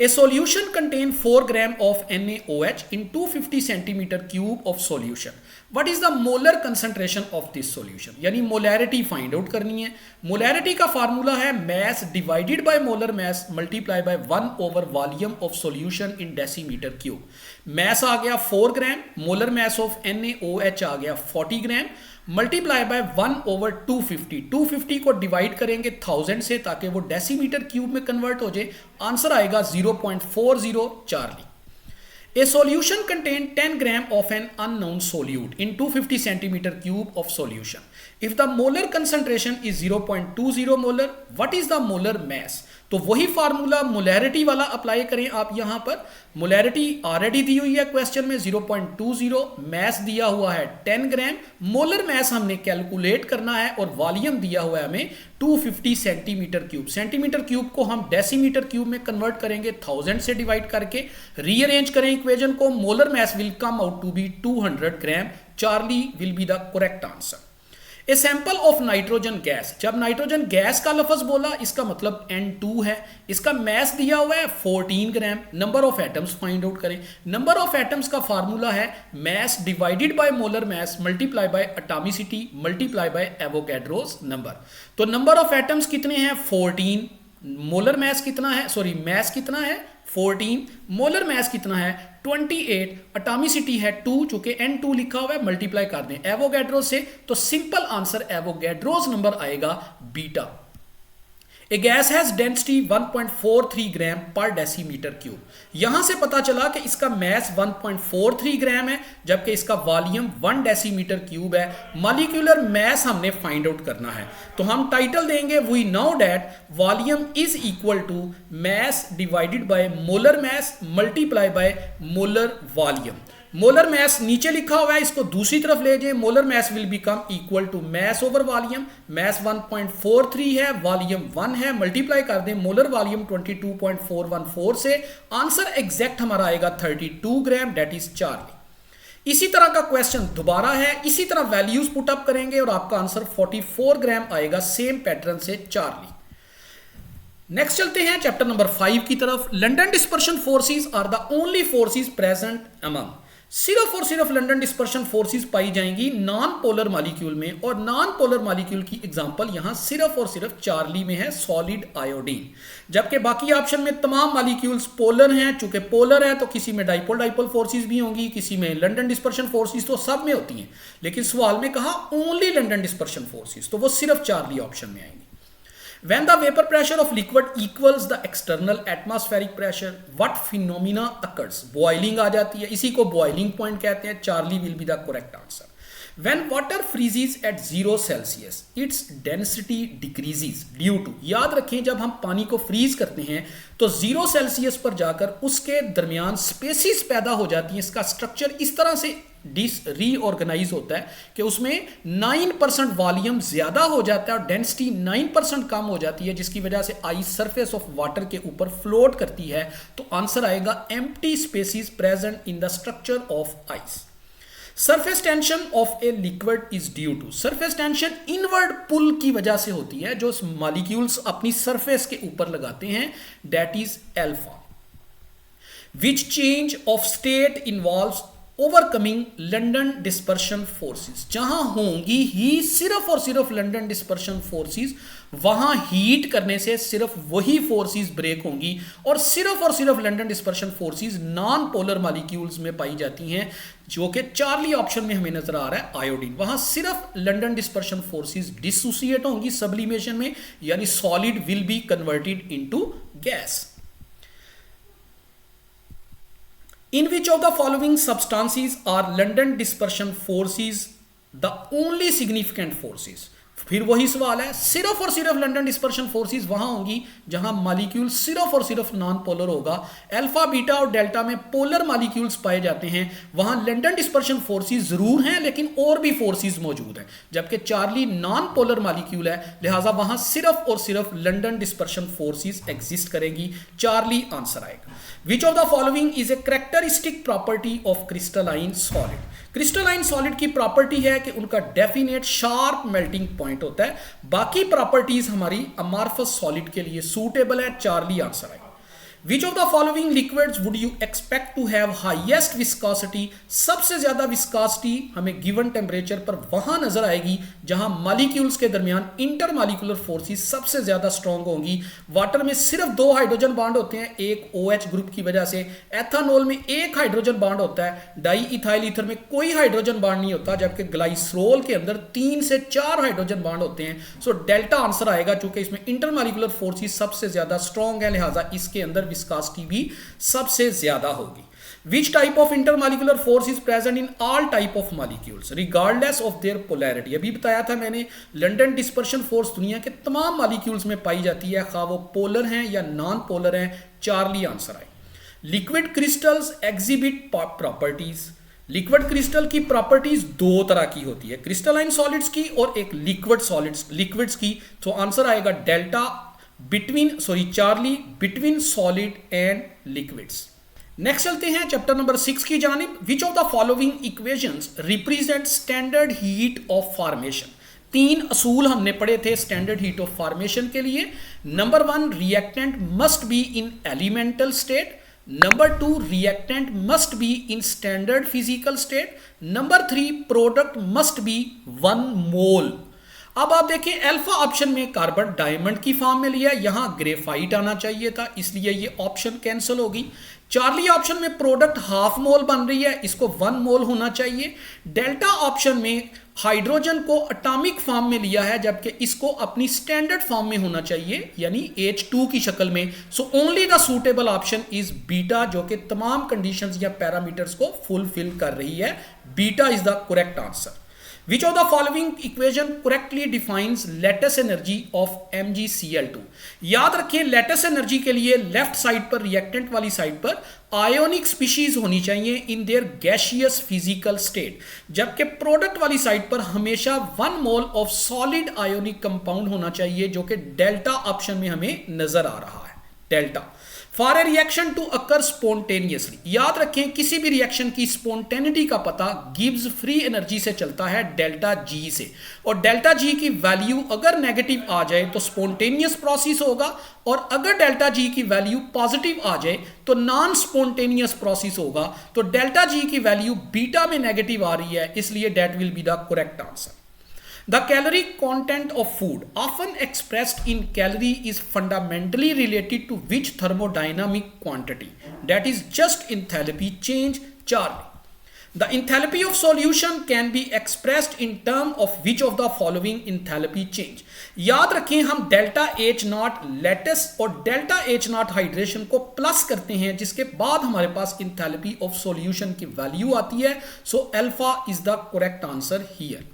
A solution contain 4 gram of NaOH in 250 centimeter cube of solution. What is the molar concentration of this solution? यानी molarity find out करनी है। Molarity का formula है mass divided by molar mass multiply by 1 over volume of solution in decimetre cube. Mass आ गया 4 gram, molar mass of NaOH आ गया 40 ग्राम, multiply by 1 over 250। 250 को डिवाइड करेंगे 1000 से ताकि वो डेसीमीटर क्यूब में कन्वर्ट हो जाए। आंसर आएगा 0.40 Charlie. A solution contain 10 gram of an unknown solute in 250 centimeter cube of solution. If the molar concentration is 0.20 molar, what is the molar mass? तो वही फार्मूला मोलैरिटी वाला apply करें आप यहां पर। मोलैरिटी ऑलरेडी दी हुई है क्वेश्चन में 0.20, मैस दिया हुआ है 10 ग्राम, मोलर मैस हमने कैलकुलेट करना है और वॉल्यूम दिया हुआ है हमें 250 सेंटीमीटर क्यूब। सेंटीमीटर क्यूब को हम डेसीमीटर क्यूब में कन्वर्ट करेंगे 1000 से डिवाइड करके। रीअरेंज करें इक्वेशन को, molar mass will come out to be 200 gram. Charlie will be the correct answer. A sample of nitrogen gas, जब नाइट्रोजन गैस का लफ्ज बोला इसका मतलब N2 है। इसका मैस दिया हुआ है 14 gram. Number of atoms find out करें। नंबर ऑफ एटम्स का फार्मूला है mass divided by molar mass multiply by atomicity multiply by Avogadro's number. तो नंबर ऑफ एटम्स कितने हैं 14, मोलर मैस कितना है, सॉरी मैस कितना है 14, मोलर मैस कितना है 28, एटॉमिसिटी है 2, चूंकि N2 लिखा हुआ है मल्टीप्लाई कर दें एवोगैड्रो से, तो सिंपल आंसर एवोगैड्रोस नंबर आएगा beta. A gas has density 1.43 ग्राम पर डेसीमीटर क्यूब। यहां से पता चला कि इसका मैस 1.43 ग्राम है जबकि इसका वॉल्यूम 1 डेसीमीटर क्यूब है। मॉलिक्यूलर मैस हमने फाइंड आउट करना है, तो हम टाइटल देंगे we know that volume is equal to mass divided by molar mass multiply by molar volume. Molar mass नीचे लिखा हुआ है, इसको दूसरी तरफ ले जाए, molar mass will become equal to mass over volume. Mass 1.43 है, वॉल्यूम 1 है, मल्टीप्लाई कर दें मोलर वॉल्यूम 22.414 से। आंसर एग्जैक्ट हमारा आएगा 32 ग्राम, डेट इज चार्ली। इसी तरह का क्वेश्चन दोबारा है, इसी तरह वैल्यूज पुट अप करेंगे और आपका आंसर 44 ग्राम आएगा, सेम पैटर्न से चार्ली। नेक्स्ट चलते हैं चैप्टर नंबर 5 की तरफ। London dispersion forces are the only forces present among. सिर्फ और सिर्फ लंडन डिस्पर्शन फोर्सेस पाई जाएंगी नॉन पोलर मॉलिक्यूल में, और नॉन पोलर मॉलिक्यूल की एग्जांपल यहां सिर्फ और सिर्फ चार्ली में है, सॉलिड आयोडीन। जबकि बाकी ऑप्शन में तमाम मॉलिक्यूल्स पोलर हैं। चूंकि पोलर है तो किसी में डाइपोल डाइपोल फोर्सेस भी होंगी, किसी में लंडन डिस्पर्शन फोर्सेस, तो सब में होती हैं, लेकिन सवाल में कहा ओनली लंडन डिस्पर्शन फोर्सेस, तो वो सिर्फ चार्ली ऑप्शन में आएंगी। When the vapor pressure of liquid equals the external atmospheric pressure, what phenomena occurs? Boiling आ जाती है, इसी को boiling point कहते हैं। Charlie will be the correct answer. When water freezes at 0 Celsius, its density decreases due to, याद रखें जब हम पानी को फ्रीज करते हैं तो 0 सेल्सियस पर जाकर उसके दरमियान स्पेसिस पैदा हो जाती हैं। इसका स्ट्रक्चर इस तरह से रीऑर्गेनाइज होता है कि उसमें 9% वॉल्यूम ज्यादा हो जाता है और डेंसिटी 9% कम हो जाती है, जिसकी वजह से आइस सरफेस ऑफ वाटर के ऊपर फ्लोट करती है। तो आंसर आएगा empty spaces present in the structure of ice. Surface tension of a liquid is due to, surface tension inward pull की वजह से होती है जो मॉलिक्यूल्स अपनी सरफेस के ऊपर लगाते हैं, that is alpha. Which change of state involves overcoming London dispersion forces, जहां होंगी ही सिर्फ और सिर्फ लंडन डिस्पर्शन फोर्सेस, वहां हीट करने से सिर्फ वही फोर्सेस ब्रेक होंगी और सिर्फ London dispersion forces non polar molecules में पाई जाती हैं, जो कि चार्ली ऑप्शन में हमें नजर आ रहा है आयोडीन। वहां सिर्फ लंडन डिस्पर्शन फोर्सेस डिसोसिएट होंगी सब्लिमेशन में, यानी solid will be converted into gas. In which of the following substances are London dispersion forces the only significant forces? फिर वही सवाल है, सिर्फ और सिर्फ लंडन डिस्पर्शन फोर्सेस वहां होंगी जहां मॉलिक्यूल सिर्फ और सिर्फ नॉन पोलर होगा। अल्फा बीटा और डेल्टा में पोलर मॉलिक्यूल्स पाए जाते हैं, वहां लंडन डिस्पर्शन फोर्सेस जरूर हैं लेकिन और भी फोर्सेस मौजूद हैं, जबकि चार्ली नॉन पोलर मॉलिक्यूल है, लिहाजा वहां सिर्फ और सिर्फ लंडन डिस्पर्शन फोर्सेस एग्जिस्ट करेंगी। चार्ली आंसर आएगा। विच of the following is a characteristic property of crystalline solid, crystalline solid की प्रॉपर्टी है कि उनका डेफिनेट शार्प मेल्टिंग पॉइंट होता है, बाकी प्रॉपर्टीज हमारी अमार्फस सॉलिड के लिए सूटेबल है। चार्ली आंसर है। Which of the following liquids would you expect to have highest viscosity, सबसे ज्यादा विस्कोसिटी हमें गिवन टेम्परेचर पर वहां नजर आएगी जहां मॉलिक्यूल्स के दरमियान इंटरमॉलिक्यूलर फोर्सेस सबसे ज्यादा स्ट्रांग होंगी। वाटर में सिर्फ 2 हाइड्रोजन बॉन्ड होते हैं, एक OH ग्रुप की वजह से। एथानॉल में 1 हाइड्रोजन बॉन्ड होता है, डाई इथाइल ईथर में कोई हाइड्रोजन बॉन्ड नहीं होता, जबकि ग्लाइसरोल के अंदर 3 से 4 हाइड्रोजन बॉन्ड होते हैं। सो डेल्टा आंसर आएगा, चूंकि इसमें इंटरमॉलिक्यूलर फोर्सेस सबसे ज्यादा स्ट्रांग है, लिहाजा इसके अंदर विस्कोसिटी भी सबसे ज्यादा होगी। Which type of intermolecular force is present in all type of molecules regardless of their polarity? अभी बताया था मैंने, लंडन डिस्पर्शन फोर्स दुनिया के तमाम मॉलिक्यूल्स में पाई जाती है, खा वो पोलर हैं या नॉन पोलर हैं। चार्ली आंसर आए। Liquid crystals exhibit properties, liquid crystal की प्रॉपर्टीज 2 तरह की होती है, क्रिस्टलाइन सॉलिड्स की और एक लिक्विड्स की। तो आंसर आएगा delta Charlie between solid and liquids. Next चलते हैं चैप्टर नंबर 6 की जानिब। विच of the following equations represent standard heat of formation, 3 असूल हमने पढ़े थे स्टैंडर्ड हीट ऑफ फॉर्मेशन के लिए। Number 1, reactant must be in elemental state. Number 2, reactant must be in standard physical state. Number 3, product must be 1 मोल। अब आप देखिए, alpha option में कार्बन डायमंड की फॉर्म में लिया, यहां ग्रेफाइट आना चाहिए था, इसलिए ये ऑप्शन कैंसिल होगी। चार्ली ऑप्शन में प्रोडक्ट हाफ मोल बन रही है, इसको 1 मोल होना चाहिए। डेल्टा ऑप्शन में हाइड्रोजन को एटॉमिक फॉर्म में लिया है, जबकि इसको अपनी स्टैंडर्ड फॉर्म में होना चाहिए, यानी H2 की शक्ल में। So only the suitable option is beta, जो कि तमाम कंडीशंस या पैरामीटर्स को फुलफिल कर रही है। Beta is the correct answer. Which of the following equation correctly defines lattice energy of MgCl2? याद रखें, लैटिस एनर्जी के लिए लेफ्ट साइड पर, रिएक्टेंट वाली साइड पर आयोनिक स्पीशीज होनी चाहिए in their gaseous physical state, जबकि प्रोडक्ट वाली साइड पर हमेशा 1 mole of solid ionic compound होना चाहिए, जो कि डेल्टा ऑप्शन में हमें नजर आ रहा है। Delta for a reaction to occur spontaneously, याद रखें किसी भी रिएक्शन की स्पॉन्टेनिटी का पता गिब्स फ्री एनर्जी से चलता है, डेल्टा जी से। और डेल्टा जी की वैल्यू अगर नेगेटिव आ जाए तो स्पॉन्टेनियस प्रोसेस होगा, और अगर डेल्टा जी की वैल्यू पॉजिटिव आ जाए तो नॉन स्पॉन्टेनियस प्रोसेस होगा। तो डेल्टा जी की वैल्यू बीटा में नेगेटिव आ रही है, इसलिए that will be the correct answer. The caloric content of food, often expressed in calorie, is fundamentally related to which thermodynamic quantity? That is just enthalpy change. Charlie. The enthalpy of solution can be expressed in terms of which of the following enthalpy change? याद रखें, हम delta H not lattice और delta H not hydration को plus करते हैं, जिसके बाद हमारे पास enthalpy of solution की वैल्यू आती है। So alpha is the correct answer here.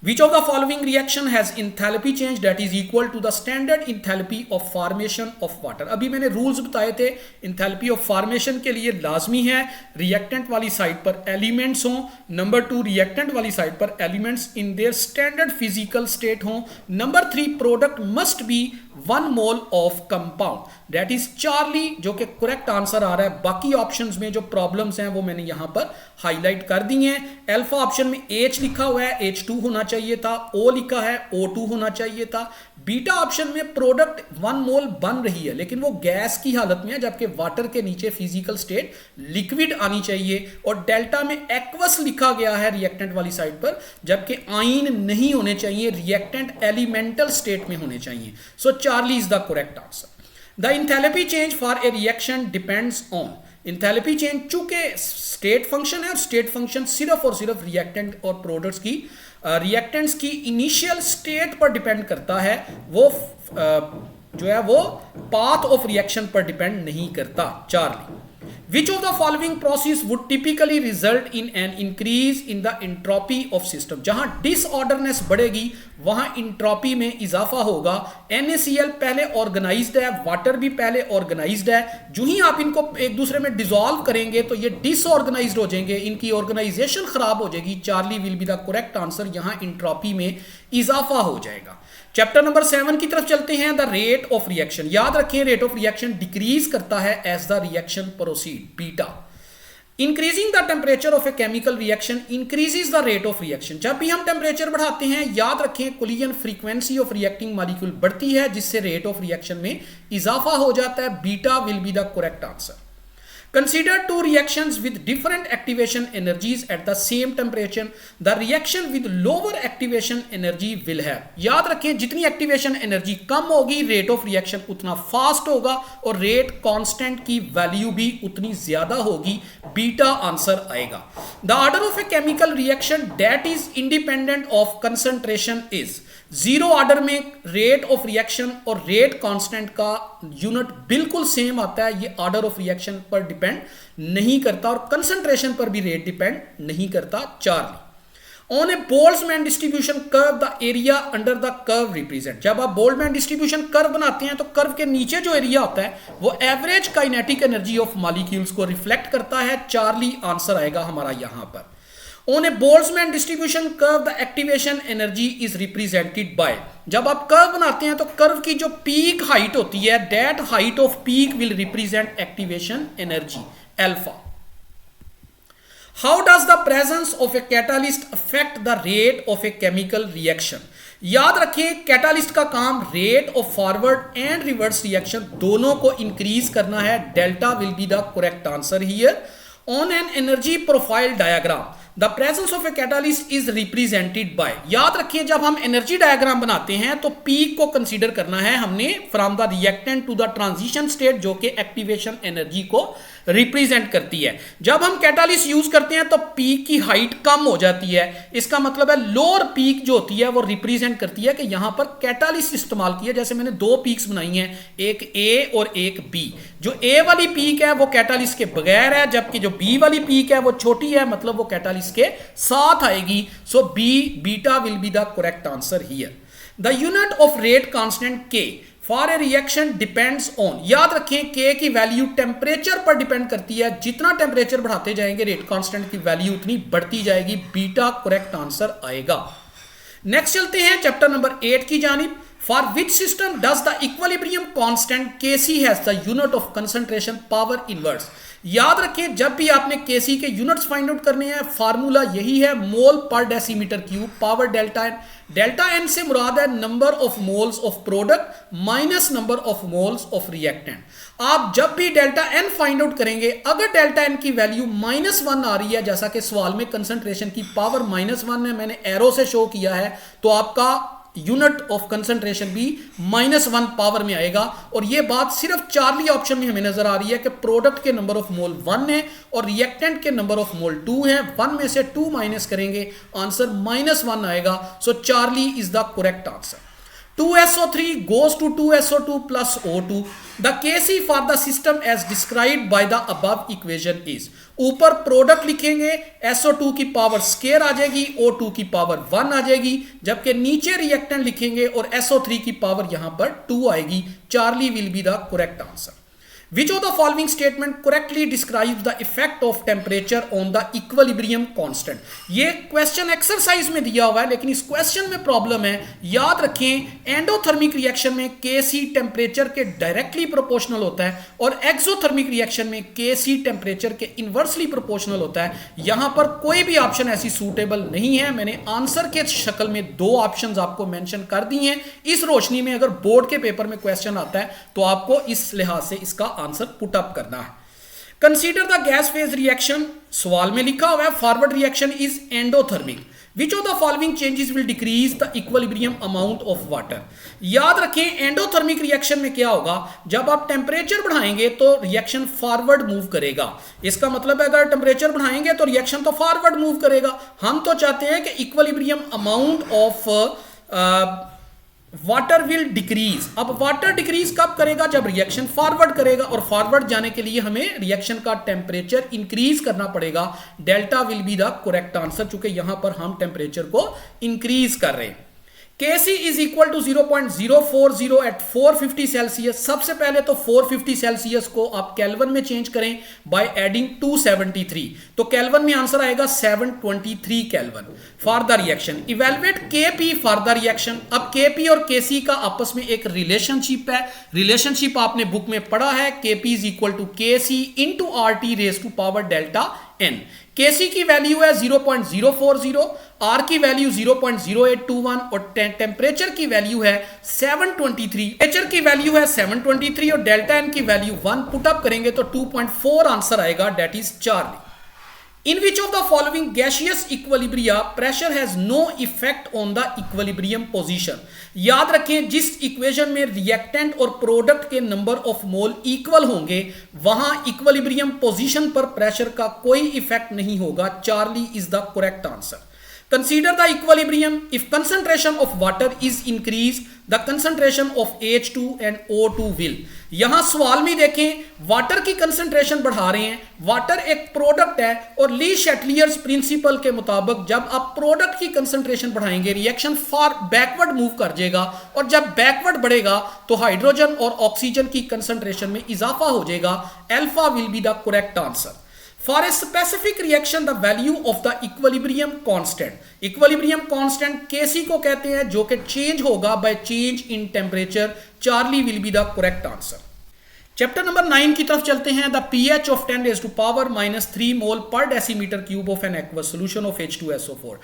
Which of the following reaction has enthalpy change that is equal to the standard enthalpy of formation of water? अभी मैंने रूल्स बताए थे, enthalpy of formation के लिए लाजमी है रिएक्टेंट वाली side पर एलिमेंट्स हों। नंबर 2, रिएक्टेंट वाली साइड पर elements in their standard physical state हों। Number 3, product must be 1 mole of compound that is Charlie, जो कि करेक्ट आंसर आ रहा है। बाकी ऑप्शंस में जो प्रॉब्लम्स हैं वो मैंने यहां पर हाईलाइट कर दी हैं। अल्फा ऑप्शन में H लिखा हुआ है, H2 होना चाहिए था। O लिखा है, O2 होना चाहिए था। बीटा ऑप्शन में प्रोडक्ट 1 मोल बन रही है लेकिन वो गैस की हालत में है, जबकि वाटर के नीचे फिजिकल स्टेट लिक्विड आनी चाहिए। और डेल्टा में एक्वस लिखा गया है रिएक्टेंट वाली साइड पर, जबकि आयन नहीं होने चाहिए, रिएक्टेंट एलिमेंटल स्टेट में होने चाहिए। So Charlie is the correct answer. The enthalpy change for a reaction depends on, enthalpy change चूंकि स्टेट फंक्शन है और स्टेट फंक्शन सिर्फ और सिर्फ रिएक्टेंट और प्रोडक्ट्स की रिएक्टेंट्स की इनिशियल स्टेट पर डिपेंड करता है, वो जो है वो पाथ ऑफ रिएक्शन पर डिपेंड नहीं करता। Charlie, which of the following process would typically result in an increase in the entropy of system? जहां डिसऑर्डरनेस बढ़ेगी वहां इंट्रोपी में इजाफा होगा। NaCl पहले ऑर्गेनाइज्ड है, वाटर भी पहले ऑर्गेनाइज्ड है, जो ही आप इनको एक दूसरे में डिसॉल्व करेंगे तो ये डिसऑर्गेनाइज्ड हो जाएंगे, इनकी ऑर्गेनाइजेशन खराब हो जाएगी। Charlie will be the correct answer, यहां इंट्रोपी में इजाफा हो जाएगा। चैप्टर नंबर 7 की तरफ चलते हैं। द रेट ऑफ रिएक्शन, याद रखें रेट ऑफ रिएक्शन डिक्रीज करता है as the reaction proceed. Beta, increasing the temperature of a chemical reaction increases the rate of reaction. जब भी हम टेम्परेचर बढ़ाते हैं, याद रखें collision frequency of reacting molecule बढ़ती है, जिससे रेट ऑफ रिएक्शन में इजाफा हो जाता है। Beta will be the correct answer. Consider two reactions with different activation energies at the same temperature. The reaction with lower activation energy will have. याद रखें जितनी एक्टिवेशन एनर्जी कम होगी रेट ऑफ रिएक्शन उतना फास्ट होगा और rate constant की value भी उतनी ज्यादा होगी। बीटा आंसर आएगा। The order of a chemical reaction that is independent of concentration is, zero order में रेट ऑफ रिएक्शन और रेट कांस्टेंट का यूनिट बिल्कुल सेम आता है। ये ऑर्डर ऑफ रिएक्शन पर डिपेंड नहीं करता और कंसंट्रेशन पर भी रेट डिपेंड नहीं करता। Charlie, on A Boltzmann distribution curve the area under the curve represent. जब आप बोल्ट्जमैन डिस्ट्रीब्यूशन कर्व बनाते हैं तो कर्व के नीचे जो एरिया होता है वो average kinetic energy of molecules को रिफ्लेक्ट करता है। चार्ली आंसर आएगा हमारा यहां पर। On a Boltzmann distribution curve, the activation energy is represented by, जब आप कर्व बनाते हैं तो कर्व की जो पीक हाइट होती है, that height of peak will represent activation energy alpha. How does the presence of a catalyst affect the rate of a chemical reaction? याद रखें कैटालिस्ट का काम rate of forward and reverse reaction दोनों को increase करना है। Delta will be the correct answer here. On an energy profile diagram the presence of a catalyst is represented by, याद रखिए जब हम एनर्जी डायग्राम बनाते हैं तो पीक को कंसीडर करना है हमने from the reactant to the transition state, जो कि एक्टिवेशन एनर्जी को रिप्रेजेंट करती है। जब हम कैटालिस्ट यूज करते हैं तो पीक की हाइट कम हो जाती है, इसका मतलब है लोअर पीक जो होती है वो रिप्रेजेंट करती है कि यहां पर कैटालिस्ट इस्तेमाल किया। जैसे मैंने दो पीक्स बनाई हैं, एक ए और एक बी। जो ए वाली पीक है वो कैटालिस्ट के बगैर है, जबकि जो बी वाली पीक है वो छोटी है, मतलब वो कैटालिस्ट के साथ आएगी। So B, beta will be the correct answer here. The unit of rate constant के for a reaction depends on, याद रखें के की वैल्यू टेम्परेचर पर डिपेंड करती है। जितना टेम्परेचर बढ़ाते जाएंगे रेट कांस्टेंट की वैल्यू उतनी बढ़ती जाएगी। बीटा करेक्ट आंसर आएगा। नेक्स्ट चलते हैं चैप्टर नंबर 8 की जानिब। For which system does the equilibrium constant Kc has the unit of concentration power inverse. याद रखें जब भी आपने Kc के यूनिट्स फाइंड आउट करने हैं फार्मूला यही है, mole per decimetre cube power delta n. Delta n से मुराद है number of moles of product minus number of moles of reactant. आप जब भी डेल्टा एन फाइंड आउट करेंगे, अगर डेल्टा एन की वैल्यू -1 आ रही है, जैसा कि सवाल में कंसंट्रेशन की पावर -1 है, मैंने एरो से शो किया है, तो आपका यूनिट ऑफ कंसंट्रेशन भी -1 पावर में आएगा। और यह बात सिर्फ चार्ली ऑप्शन में हमें नजर आ रही है कि प्रोडक्ट के नंबर ऑफ मोल 1 है और रिएक्टेंट के नंबर ऑफ मोल 2 है। 1 में से 2 माइनस करेंगे, आंसर -1 आएगा। So Charlie is the correct answer. 2SO3 goes to 2SO2 plus O2. The Kc for the system as described by the above equation is, ऊपर product लिखेंगे, SO2 की power square आ जाएगी, O2 की power 1 आ जाएगी, जबकि नीचे reactant लिखेंगे और SO3 की पावर यहां पर 2 आएगी। Charlie will be the correct answer. Which of the following statement correctly describes the effect of temperature on the equilibrium constant. ये क्वेश्चन एक्सरसाइज में दिया हुआ है, लेकिन इस क्वेश्चन में प्रॉब्लम है। याद रखें, एंडोथर्मिक रिएक्शन में Kc टेम्परेचर के डायरेक्टली प्रोपोर्शनल होता है और एक्सोथर्मिक रिएक्शन में Kc टेम्परेचर के इनवर्सली प्रोपोर्शनल होता है। यहां पर कोई भी ऑप्शन ऐसी सूटेबल नहीं है। मैंने आंसर के शक्ल में 2 ऑप्शंस आपको मेंशन कर दिए हैं। इस रोशनी में अगर बोर्ड के पेपर में क्वेश्चन आता है तो आपको इस लिहाज से इसका आंसर पुट अप करना है। Consider the gas phase reaction, सवाल में लिखा हुआ है forward reaction is endothermic, which of the following changes will decrease the equilibrium amount of water. याद रखें, एंडोथर्मिक रिएक्शन में क्या होगा, जब आप टेम्परेचर बढ़ाएंगे तो रिएक्शन फॉरवर्ड मूव करेगा। इसका मतलब है अगर टेम्परेचर बढ़ाएंगे तो रिएक्शन तो फॉरवर्ड मूव करेगा। हम तो चाहते हैं कि equilibrium amount of water will decrease. अब वाटर डिक्रीज कब करेगा, जब रिएक्शन फॉरवर्ड करेगा, और फॉरवर्ड जाने के लिए हमें रिएक्शन का टेम्परेचर इंक्रीज करना पड़ेगा। Delta will be the correct answer, चूंकि यहां पर हम टेम्परेचर को इंक्रीज कर रहे हैं। Kc is equal to 0.040 at 450 Celsius. सबसे पहले तो 450 सेल्सियस को आप केल्विन में चेंज करें बाय एडिंग 273, तो केल्विन में आंसर आएगा 723 kelvin for the reaction. Evaluate Kp for the reaction. अब Kp और Kc का आपस में एक रिलेशनशिप है। रिलेशनशिप आपने बुक में पढ़ा है, Kp is equal to Kc into RT raise to power delta n। Kc की वैल्यू है 0.040, R की वैल्यू 0.0821 और टेम्परेचर की वैल्यू है 723। टेम्परेचर की वैल्यू है 723 और डेल्टा n की वैल्यू 1 पुट अप करेंगे तो 2.4 आंसर आएगा, that is Charlie. In which of the following gaseous equilibria pressure has no effect on the equilibrium position। याद रखें, जिस इक्वेशन में रिएक्टेंट और प्रोडक्ट के नंबर ऑफ मोल इक्वल होंगे वहां इक्विलिब्रियम पोजीशन पर प्रेशर का कोई इफेक्ट नहीं होगा। Charlie is the correct answer. Consider the equilibrium if concentration of water is increased, the concentration of H2 and O2 will। यहां सवाल में देखें, वाटर की कंसंट्रेशन बढ़ा रहे हैं। वाटर एक प्रोडक्ट है और ली शैटलियर्स प्रिंसिपल के मुताबिक जब आप प्रोडक्ट की कंसंट्रेशन बढ़ाएंगे रिएक्शन फॉर बैकवर्ड मूव कर जाएगा, और जब बैकवर्ड बढ़ेगा तो हाइड्रोजन और ऑक्सीजन की कंसंट्रेशन में इजाफा हो जाएगा। Alpha will be the correct answer. For a specific reaction, the value of the equilibrium constant, equilibrium constant Kc को कहते हैं, जो कि चेंज होगा by change in temperature। Charlie will be the correct answer। Chapter number 9 की तरफ चलते हैं। The pH of 10 raised to power -3 mole per decimetre cube of an aqueous solution of H2SO4।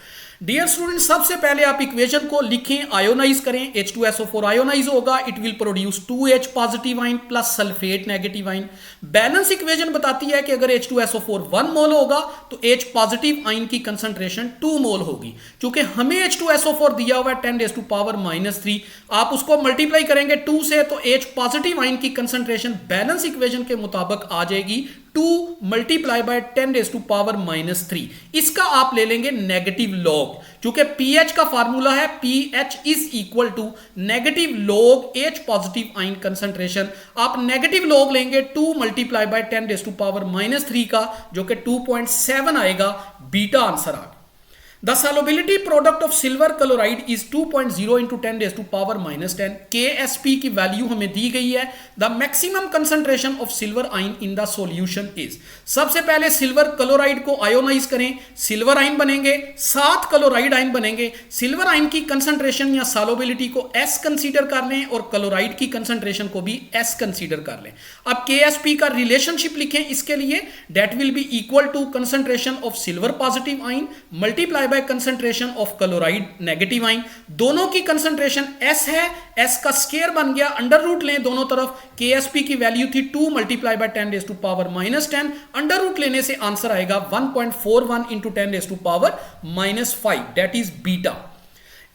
Dear student, सबसे पहले आप equation को लिखें, ionise करें। H2SO4 आयोनाइज होगा, it will produce 2H positive ion plus sulphate negative ion. Balance equation बताती है कि अगर H2SO4 1 मोल होगा तो H पॉजिटिव आइन की कंसंट्रेशन 2 मोल होगी। चूंकि हमें H2SO4 दिया हुआ है 10 raised to power -3, आप उसको मल्टीप्लाई करेंगे 2 से तो H पॉजिटिव आइन की कंसंट्रेशन बैलेंस इक्वेशन के मुताबिक आ जाएगी 2 multiply by 10 raised to power -3। इसका आप ले लेंगे नेगेटिव लॉग, क्योंकि pH का फार्मूला है pH is equal to negative log H positive ion concentration. आप नेगेटिव लॉग लेंगे 2 multiply by 10 raised to power -3 का, जो कि 2.7 आएगा। बीटा आंसर आ गया। The solubility product of silver chloride is 2.0 into 10 raised to power -10। KSP की value हमें दी गई है। The maximum concentration of silver ion in the solution is। सबसे पहले सिल्वर क्लोराइड को आयोनाइज करें, सिल्वर आइन बनेंगे, 7 क्लोराइड आइन बनेंगे। सिल्वर आइन की कंसंट्रेशन या सॉल्युबिलिटी को S कंसीडर कर लें और क्लोराइड की कंसंट्रेशन को भी S कंसीडर कर लें। अब KSP का रिलेशनशिप लिखें इसके लिए, that will be equal to concentration of silver positive ion multiply by concentration of chloride negative ion. दोनों की कंसंट्रेशन S है, S का स्क्वायर बन गया, अंडर रूट लें दोनों तरफ। KSP की वैल्यू थी 2 multiply by 10 raised to power -10, under root लेने से आंसर आएगा 1.41 into 10 raised to power -5, that is beta।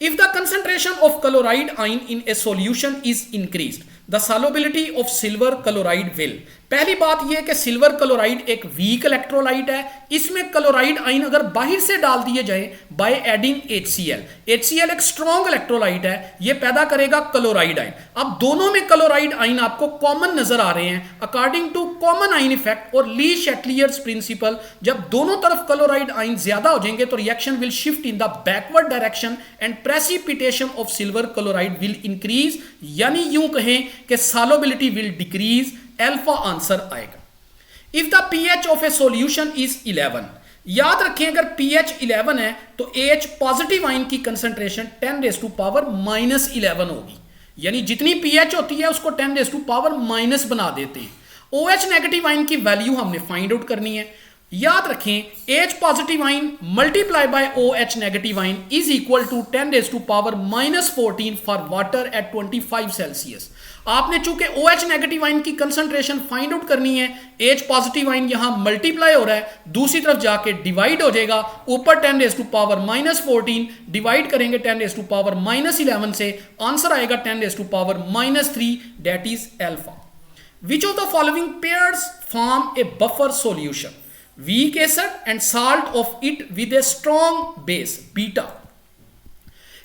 If the concentration of chloride ion in a solution is increased, the solubility of silver chloride will। पहली बात यह कि silver chloride एक weak electrolyte है, इसमें क्लोराइड आइन अगर बाहर से डाल दिए जाएं बाय एडिंग HCl। HCl एक स्ट्रॉन्ग इलेक्ट्रोलाइट है, यह पैदा करेगा क्लोराइड आइन। अब दोनों में क्लोराइड आइन आपको कॉमन नजर आ रहे हैं according to common ion effect और ली शैटलियर्स प्रिंसिपल। जब दोनों तरफ क्लोराइड आइन ज्यादा हो जाएंगे तो reaction will shift in the backward direction and precipitation of silver chloride will increase, यानी यूं कहें कि solubility will decrease, alpha answer आएगा। If the pH of a solution is 11, याद रखें अगर pH 11 है तो H पॉजिटिव आयन की कंसंट्रेशन 10⁻⁻11 होगी, यानी जितनी pH होती है उसको 10⁻⁻- बना देते हैं। OH नेगेटिव आयन की वैल्यू हमने फाइंड आउट करनी है। याद रखें H positive ion multiply by OH negative ion is equal to 10⁻⁻14 for water at 25 Celsius. आपने चूंकि OH नेगेटिव आयन की कंसंट्रेशन फाइंड आउट करनी है, H पॉजिटिव आयन यहां मल्टीप्लाई हो रहा है, दूसरी तरफ जाके डिवाइड हो जाएगा, ऊपर 10⁻⁻14 डिवाइड करेंगे 10⁻⁻11 से, आंसर आएगा 10⁻⁻3, that is alpha. Which of the following pairs form a buffer solution? Weak acid and salt of it with a strong base beta.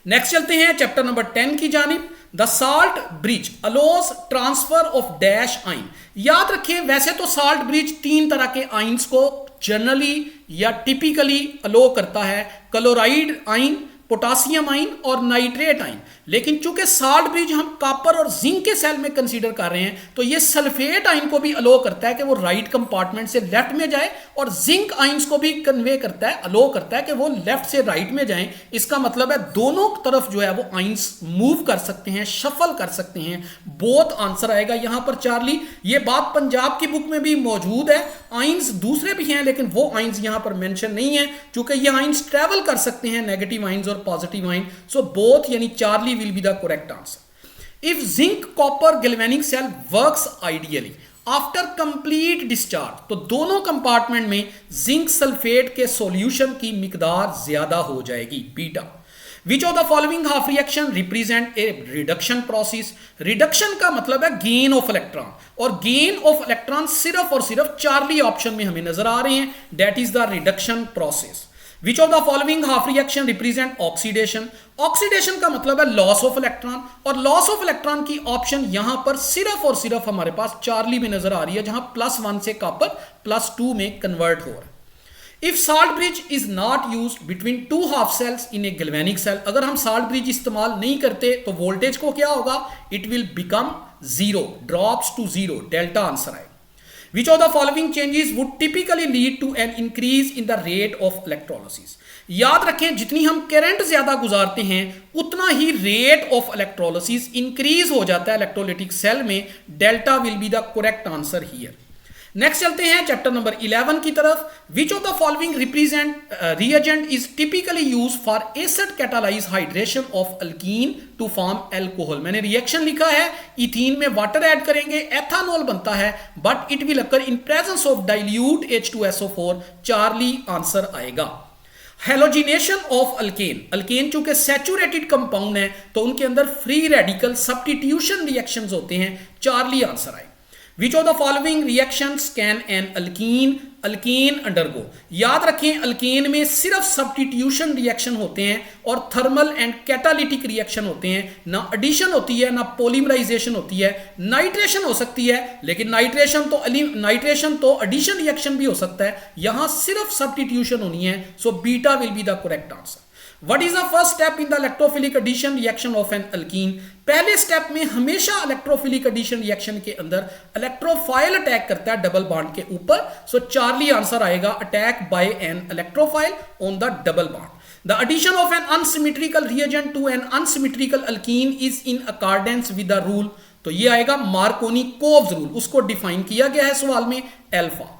Next चलते हैं चैप्टर नंबर 10 की जानिब। The salt bridge allows transfer of dash आइन। याद रखें वैसे तो salt bridge 3 तरह के आइंस को जनरली या टिपिकली अलो करता है, क्लोराइड आइन, पोटासियम आइन और नाइट्रेट आइन, लेकिन चूंकि साल्ट ब्रिज हम कॉपर और जिंक के सेल में कंसीडर कर रहे हैं तो ये सल्फेट आइन को भी अलो करता है कि वो राइट कंपार्टमेंट से लेफ्ट में जाए, और जिंक आइंस को भी कन्वे करता है, अलो करता है कि वो लेफ्ट से राइट में जाएं। इसका मतलब है दोनों तरफ जो है वो आइंस मूव कर सकते हैं, शफल कर सकते हैं। बोथ आंसर आएगा यहां पर चार्ली। ये बात पंजाब की बुक में भी मौजूद है, आइंस दूसरे भी हैं लेकिन वो आइंस यहां पर मेंशन नहीं है क्योंकि ये आइंस ट्रेवल कर सकते हैं, नेगेटिव आइंस और पॉजिटिव आइन। सो बोथ यानी Charlie will be the correct answer. If zinc copper galvanic cell works ideally after complete discharge, तो दोनों कंपार्टमेंट में जिंक सल्फेट के सॉल्यूशन की मिकदार ज्यादा हो जाएगी, beta. Which of the following half reaction represent a reduction process? Reduction का मतलब है गेन ऑफ इलेक्ट्रॉन, और गेन ऑफ इलेक्ट्रॉन सिर्फ और सिर्फ चार्ली ऑप्शन में हमें नजर आ रहे हैं, that is the reduction process. Which of the following half reaction represent oxidation? Oxidation का मतलब है लॉस ऑफ इलेक्ट्रॉन, और लॉस ऑफ इलेक्ट्रॉन की ऑप्शन यहां पर सिर्फ और सिर्फ हमारे पास चार्ली में नजर आ रही है, जहां +1 से कॉपर +2 में कन्वर्ट हो रहा है। If salt bridge is not used between 2 half cells in a galvanic cell, अगर हम साल्ट ब्रिज इस्तेमाल नहीं करते तो वोल्टेज को क्या होगा, it will become 0, drops to 0, delta answer आएगा। Which of the following changes would typically lead to an increase in the rate of electrolysis? याद रखें जितनी हम करंट ज्यादा गुजारते हैं उतना ही रेट ऑफ इलेक्ट्रोलिसिस इंक्रीज हो जाता है इलेक्ट्रोलिटिक सेल में, delta will be the correct answer here. Next चलते हैं चैप्टर नंबर 11 की तरफ। Which of the following reagent is typically use for acid catalyse hydration of alkene to form alcohol. मैंने reaction लिखा है, इथीन में water add करेंगे ethanol बनता है, but it will occur in presence of dilute H2SO4, Charlie answer आएगा। Halogenation of alkane, alkane चूंकि saturated compound है तो उनके अंदर फ्री रेडिकल सब्स्टिट्यूशन रिएक्शंस होते हैं, चार्ली आंसर आएगा। Which of the following reactions can an alkene undergo? याद रखें अल्केन में सिर्फ सब्स्टिट्यूशन रिएक्शन होते हैं और थर्मल एंड कैटालिटिक रिएक्शन होते हैं, ना एडिशन होती है ना पॉलीमराइजेशन होती है। नाइट्रेशन हो सकती है लेकिन नाइट्रेशन तो एडिशन रिएक्शन भी हो सकता है, यहां सिर्फ सब्स्टिट्यूशन होनी है, सो beta will be the correct answer. What is the first step in the electrophilic addition reaction of an alkene? पहले स्टेप में हमेशा इलेक्ट्रोफिलिक एडिशन रिएक्शन के अंदर इलेक्ट्रोफाइल अटैक करता है डबल बॉन्ड के ऊपर, सो चार्ली आंसर आएगा, attack by an electrophile on the double bond. The addition of an unsymmetrical reagent to an unsymmetrical alkene is in accordance with the rule, तो ये आएगा मार्कोनी-कोव्स रूल, उसको define किया गया है सवाल में, alpha.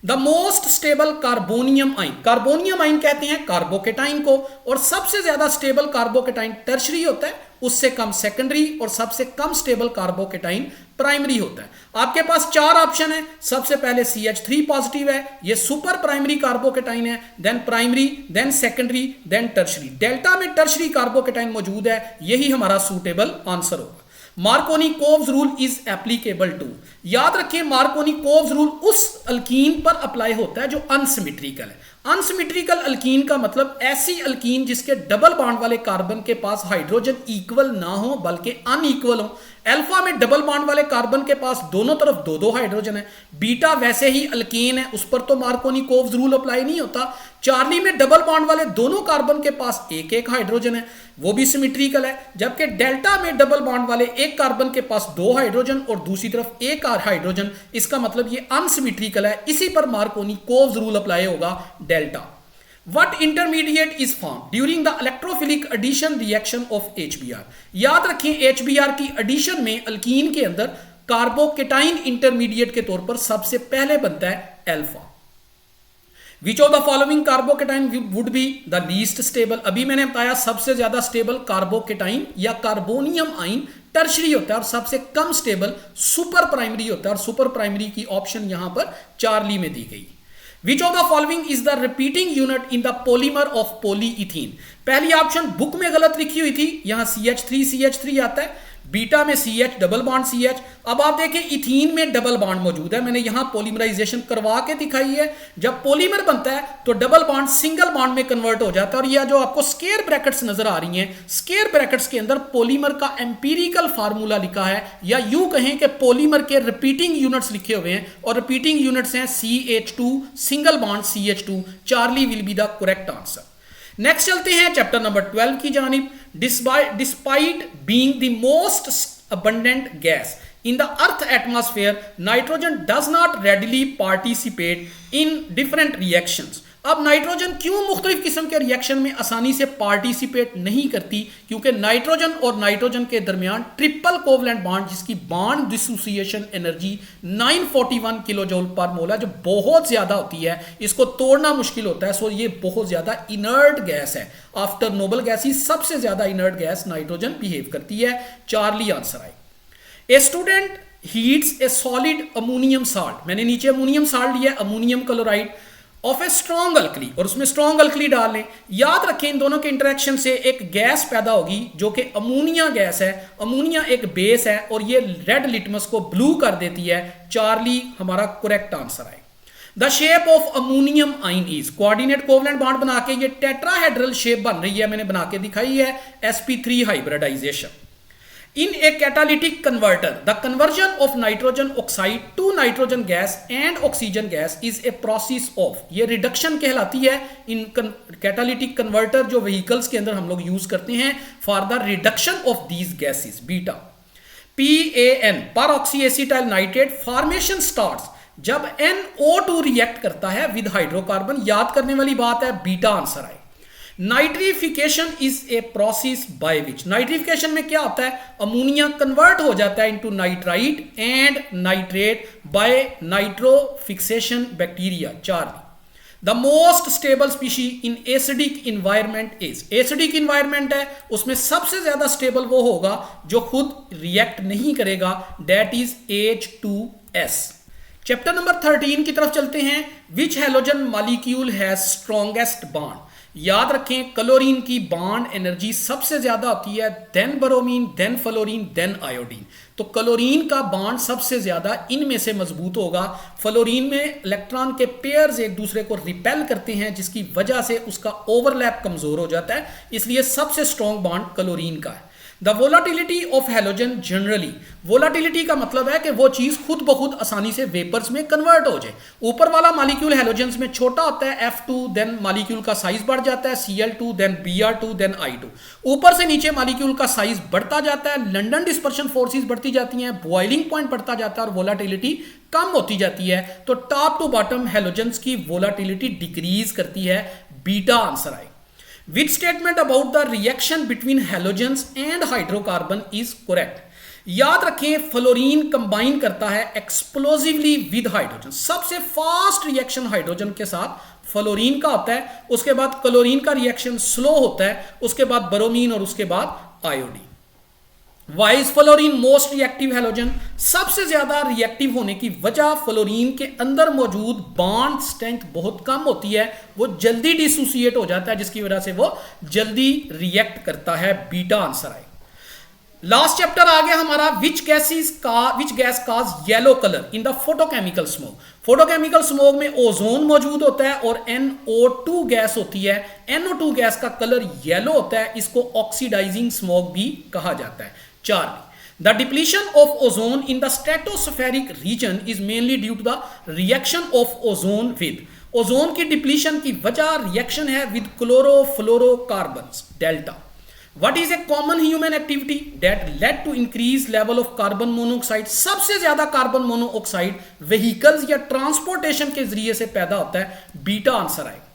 The most stable carbonium आइन, कार्बोनियम आइन कहते हैं कार्बोकेटाइन को, और सबसे ज्यादा स्टेबल कार्बोकेटाइन टर्शरी होता है, उससे कम सेकेंडरी, और सबसे कम स्टेबल कार्बोकेटाइन प्राइमरी होता है। आपके पास 4 ऑप्शन है, सबसे पहले CH3 पॉजिटिव है, ये सुपर प्राइमरी कार्बोकेटाइन है, then primary, then secondary, then tertiary. Delta में टर्शरी कार्बोकेटाइन मौजूद है, यही हमारा सूटेबल आंसर होगा। Markovnikov's rule is applicable to, याद रखिए मार्कोनी-कोव्स रूल उस अल्कीन पर अप्लाई होता है जो अनसिमेट्रिकल है। अनसिमेट्रिकल अल्कीन का मतलब ऐसी अल्कीन जिसके डबल बॉन्ड वाले कार्बन के पास हाइड्रोजन इक्वल ना हो बल्कि अनइक्वल हो। अल्फा में डबल बॉन्ड वाले कार्बन के पास दोनों तरफ 2-2 हाइड्रोजन है। बीटा वैसे ही अल्केन है, उस पर तो मार्कोनी-कोव्स रूल अप्लाई नहीं होता। चार्ली में डबल बॉन्ड वाले दोनों कार्बन के पास 1-1 हाइड्रोजन है, वो भी सिमेट्रिकल है। जबकि डेल्टा में डबल बॉन्ड वाले एक कार्बन के पास 2 हाइड्रोजन और दूसरी तरफ एक हाइड्रोजन, इसका मतलब ये अनसिमेट्रिकल है, इसी पर मार्कोनी कोव्स रूल अप्लाई होगा, delta. What intermediate is formed during the electrophilic addition reaction of HBr? याद रखें HBr की एडिशन में अल्कीन के अंदर कार्बोकेटाइन इंटरमीडिएट के तौर पर सबसे पहले बनता है alpha. Which of the following carbocation would be the least stable? अभी मैंने बताया सबसे ज्यादा स्टेबल कार्बोकेटाइन या कार्बोनियम आइन टर्शरी होता है और सबसे कम स्टेबल सुपर प्राइमरी होता है, और सुपर प्राइमरी की ऑप्शन यहां पर चार्ली में दी गई। Which of the following is the repeating unit in the polymer of polyethylene? पहली ऑप्शन बुक में गलत लिखी हुई थी, यहां CH3 आता है, बीटा में CH डबल बॉन्ड CH। अब आप देखें इथीन में डबल बॉन्ड मौजूद है, मैंने यहां पॉलीमराइजेशन करवा के दिखाई है। जब पॉलीमर बनता है तो डबल बॉन्ड सिंगल बॉन्ड में कन्वर्ट हो जाता है, और यह जो आपको स्क्वायर ब्रैकेट्स नजर आ रही हैं, स्क्वायर ब्रैकेट्स के अंदर पॉलीमर का एम्पीरिकल फार्मूला लिखा है, या यूं कहें कि पॉलीमर के रिपीटिंग यूनिट्स लिखे हुए हैं, और रिपीटिंग यूनिट्स हैं CH2 single bond CH2। Charlie will be the correct answer. Next चलते हैं चैप्टर नंबर 12 की जानिब। Despite being the most abundant gas in the earth atmosphere, nitrogen does not readily participate in different reactions. अब nitrogen क्यों मुख्तलिफ किस्म के reaction में आसानी से पार्टिसिपेट नहीं करती? क्योंकि नाइट्रोजन और नाइट्रोजन के दरमियान ट्रिपल कोवलेंट बॉन्ड, जिसकी बॉन्ड डिसोसिएशन एनर्जी 941 किलोजूल पर मोल है, जो बहुत ज्यादा होती है, इसको तोड़ना मुश्किल होता है। सो ये बहुत ज्यादा इनर्ट गैस है। आफ्टर नोबल गैसेस सबसे ज्यादा इनर्ट गैस नाइट्रोजन बिहेव करती है। चार्ली आंसर आए। A student heats A solid ammonium salt, मैंने नीचे अमोनियम साल्ट लिया, ammonium chloride of a strong alkali, और उसमें स्ट्रॉन्ग अल्कली डाल लें। याद रखें इन दोनों के इंटरेक्शन से एक गैस पैदा होगी जो कि अमोनिया गैस है। अमोनिया एक बेस है और ये रेड लिटमस को ब्लू कर देती है। चार्ली हमारा करेक्ट आंसर है। द शेप ऑफ अमोनियम आइन इज, कोऑर्डिनेट कोवलेंट बॉन्ड बना के ये टेट्राहेड्रल शेप बन रही है, मैंने बना के दिखाई है, sp3 hybridisation. In a catalytic converter, the conversion of nitrogen oxide to nitrogen gas and oxygen gas is a process of, ये reduction कहलाती है। in catalytic converter जो vehicles के अंदर हम लोग यूज करते हैं for the reduction of these gases, beta. PAN peroxyacetyl nitrate formation starts जब NO2 रिएक्ट करता है विद हाइड्रोकार्बन। याद करने वाली बात है, बीटा आंसर आए। Nitrification is a process by which, nitrification में क्या होता है, अमोनिया कन्वर्ट हो जाता है into nitrite and nitrate by nitrofixation bacteria. Charlie the most stable species in acidic environment is, acidic environment है उसमें सबसे ज्यादा स्टेबल वो होगा जो खुद रिएक्ट नहीं करेगा, that is H2S। Chapter number 13 की तरफ चलते हैं। Which halogen molecule has strongest bond, याद रखें क्लोरीन की बॉन्ड एनर्जी सबसे ज्यादा होती है, then bromine, then fluorine, then iodine. तो क्लोरीन का बॉन्ड सबसे ज्यादा इनमें से मजबूत होगा। फ्लोरीन में इलेक्ट्रॉन के पेयर्स एक दूसरे को रिपेल करते हैं, जिसकी वजह से उसका ओवरलैप कमजोर हो जाता है, इसलिए सबसे स्ट्रॉन्ग बॉन्ड क्लोरीन का है। The volatility of halogen generally, volatility का मतलब है कि वो चीज खुद ब खुद आसानी से वेपर्स में कन्वर्ट हो जाए। ऊपर वाला मॉलिक्यूल हैलोजन्स में छोटा होता है F2, देन मॉलिक्यूल का साइज बढ़ जाता है Cl2, then Br2, then I2। ऊपर से नीचे मॉलिक्यूल का साइज बढ़ता जाता है, लंडन डिस्पर्शन फोर्सेस बढ़ती जाती हैं, बॉइलिंग पॉइंट बढ़ता जाता है और वोलाटिलिटी कम होती जाती है। तो टॉप टू बॉटम हैलोजन्स की वोलाटिलिटी डिक्रीज करती है, बीटा आंसर आए। Which statement about the reaction between halogens and hydrocarbon is correct? याद रखें फ्लोरीन कंबाइन करता है एक्सप्लोसिवली विद हाइड्रोजन। सबसे फास्ट रिएक्शन हाइड्रोजन के साथ फ्लोरीन का होता है, उसके बाद क्लोरीन का रिएक्शन स्लो होता है, उसके बाद ब्रोमीन और उसके बाद iodine. Why is fluorine most reactive halogen, सबसे ज्यादा रिएक्टिव होने की वजह फ्लोरीन के अंदर मौजूद बॉन्ड स्ट्रेंथ बहुत कम होती है, वो जल्दी डिसोसिएट हो जाता है, जिसकी वजह से वो जल्दी रिएक्ट करता है, बीटा आंसर आए। लास्ट चैप्टर आ गया हमारा, which gas cause yellow colour in the photochemical smoke. Photochemical smoke में ओजोन मौजूद होता है और NO2 गैस होती है। NO2 गैस का कलर येलो होता है, इसको ऑक्सीडाइजिंग स्मोक भी कहा जाता है। Charlie the depletion of ozone in the stratospheric region is mainly due to the reaction of ozone with, ozone की डिप्लीशन की वजह रिएक्शन है with chlorofluorocarbons, delta. What is a common human activity that lead to increase level of carbon monoxide, सबसे ज्यादा carbon monoxide vehicles या transportation के जरिए से पैदा होता है, बीटा आंसर आएगा।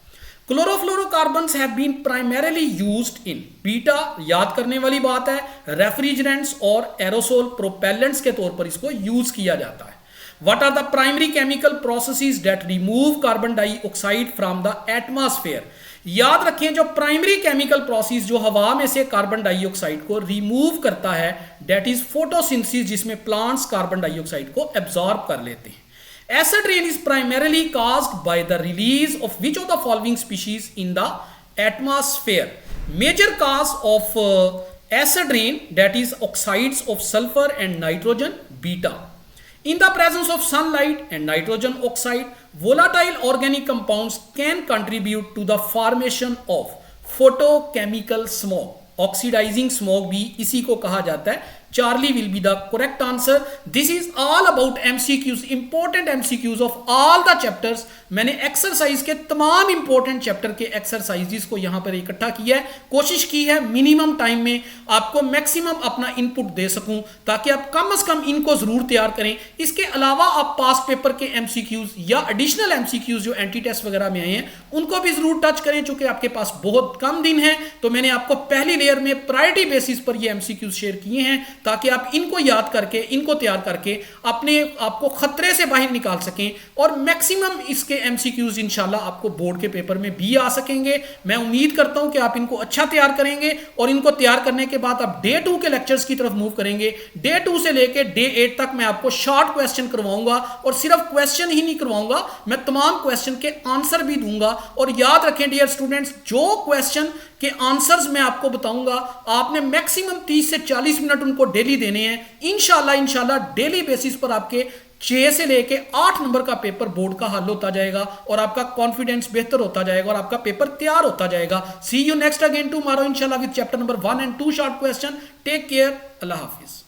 Chlorofluorocarbons have been primarily used in, beta याद करने वाली बात है, रेफ्रिजरेंट्स और एरोसोल प्रोपेलेंट्स के तौर पर इसको यूज किया जाता है। What are the primary chemical processes that remove carbon dioxide from the atmosphere? याद रखें जो प्राइमरी केमिकल प्रोसेस जो हवा में से कार्बन डाइऑक्साइड को रिमूव करता है, दैट इज फोटोसिंथेसिस, जिसमें प्लांट्स कार्बन डाइऑक्साइड को एब्जॉर्ब कर लेते हैं। Acid rain is primarily caused by the release of which of the following species in the atmosphere? Major cause of acid rain, that is oxides of sulfur and nitrogen, beta. In the presence of sunlight and nitrogen oxide, volatile organic compounds can contribute to the formation of photochemical smoke. Oxidizing smoke भी इसी को कहा जाता है। Charlie will be the correct answer. This is all about MCQs, important MCQs of all the chapters. मैंने exercise के तमाम important chapter के एक्सरसाइजेस को यहां पर इकट्ठा किया है, कोशिश की है मिनिमम टाइम में आपको मैक्सिमम अपना इनपुट दे सकूं ताकि आप कम से कम इनको जरूर तैयार करें। इसके अलावा आप पास्ट पेपर के एमसीक्यूज या एडिशनल एमसीक्यूज जो एंटी टेस्ट वगैरह में आए हैं उनको भी जरूर टच करें, चूंकि आपके पास बहुत कम दिन है तो मैंने आपको पहली लेयर में प्रायोरिटी बेसिस पर ये एमसीक्यूज शेयर किए हैं ताकि आप इनको याद करके इनको तैयार करके अपने आपको खतरे से बाहर निकाल सकें और मैक्सिमम इसके एमसीक्यूज इंशाल्लाह आपको बोर्ड के पेपर में भी आ सकेंगे। मैं उम्मीद करता हूं कि आप इनको अच्छा तैयार करेंगे और इनको तैयार करने के बाद आप डे 2 के लेक्चर्स की तरफ मूव करेंगे। डे 2 से लेके डे 8 तक मैं आपको शॉर्ट क्वेश्चन करवाऊंगा और सिर्फ क्वेश्चन ही नहीं करवाऊंगा, मैं तमाम क्वेश्चन के आंसर भी दूंगा। और याद रखें डियर स्टूडेंट्स, जो क्वेश्चन के आंसर्स मैं आपको बताऊंगा आपने मैक्सिमम 30 से 40 मिनट उनको डेली देने हैं। इंशाल्लाह डेली बेसिस पर आपके 6 से लेके 8 नंबर का पेपर बोर्ड का हल होता जाएगा और आपका कॉन्फिडेंस बेहतर होता जाएगा और आपका पेपर तैयार होता जाएगा। See you next again tomorrow इंशाल्लाह with chapter number 1 and 2 short question. Take care, अल्लाह हाफिज।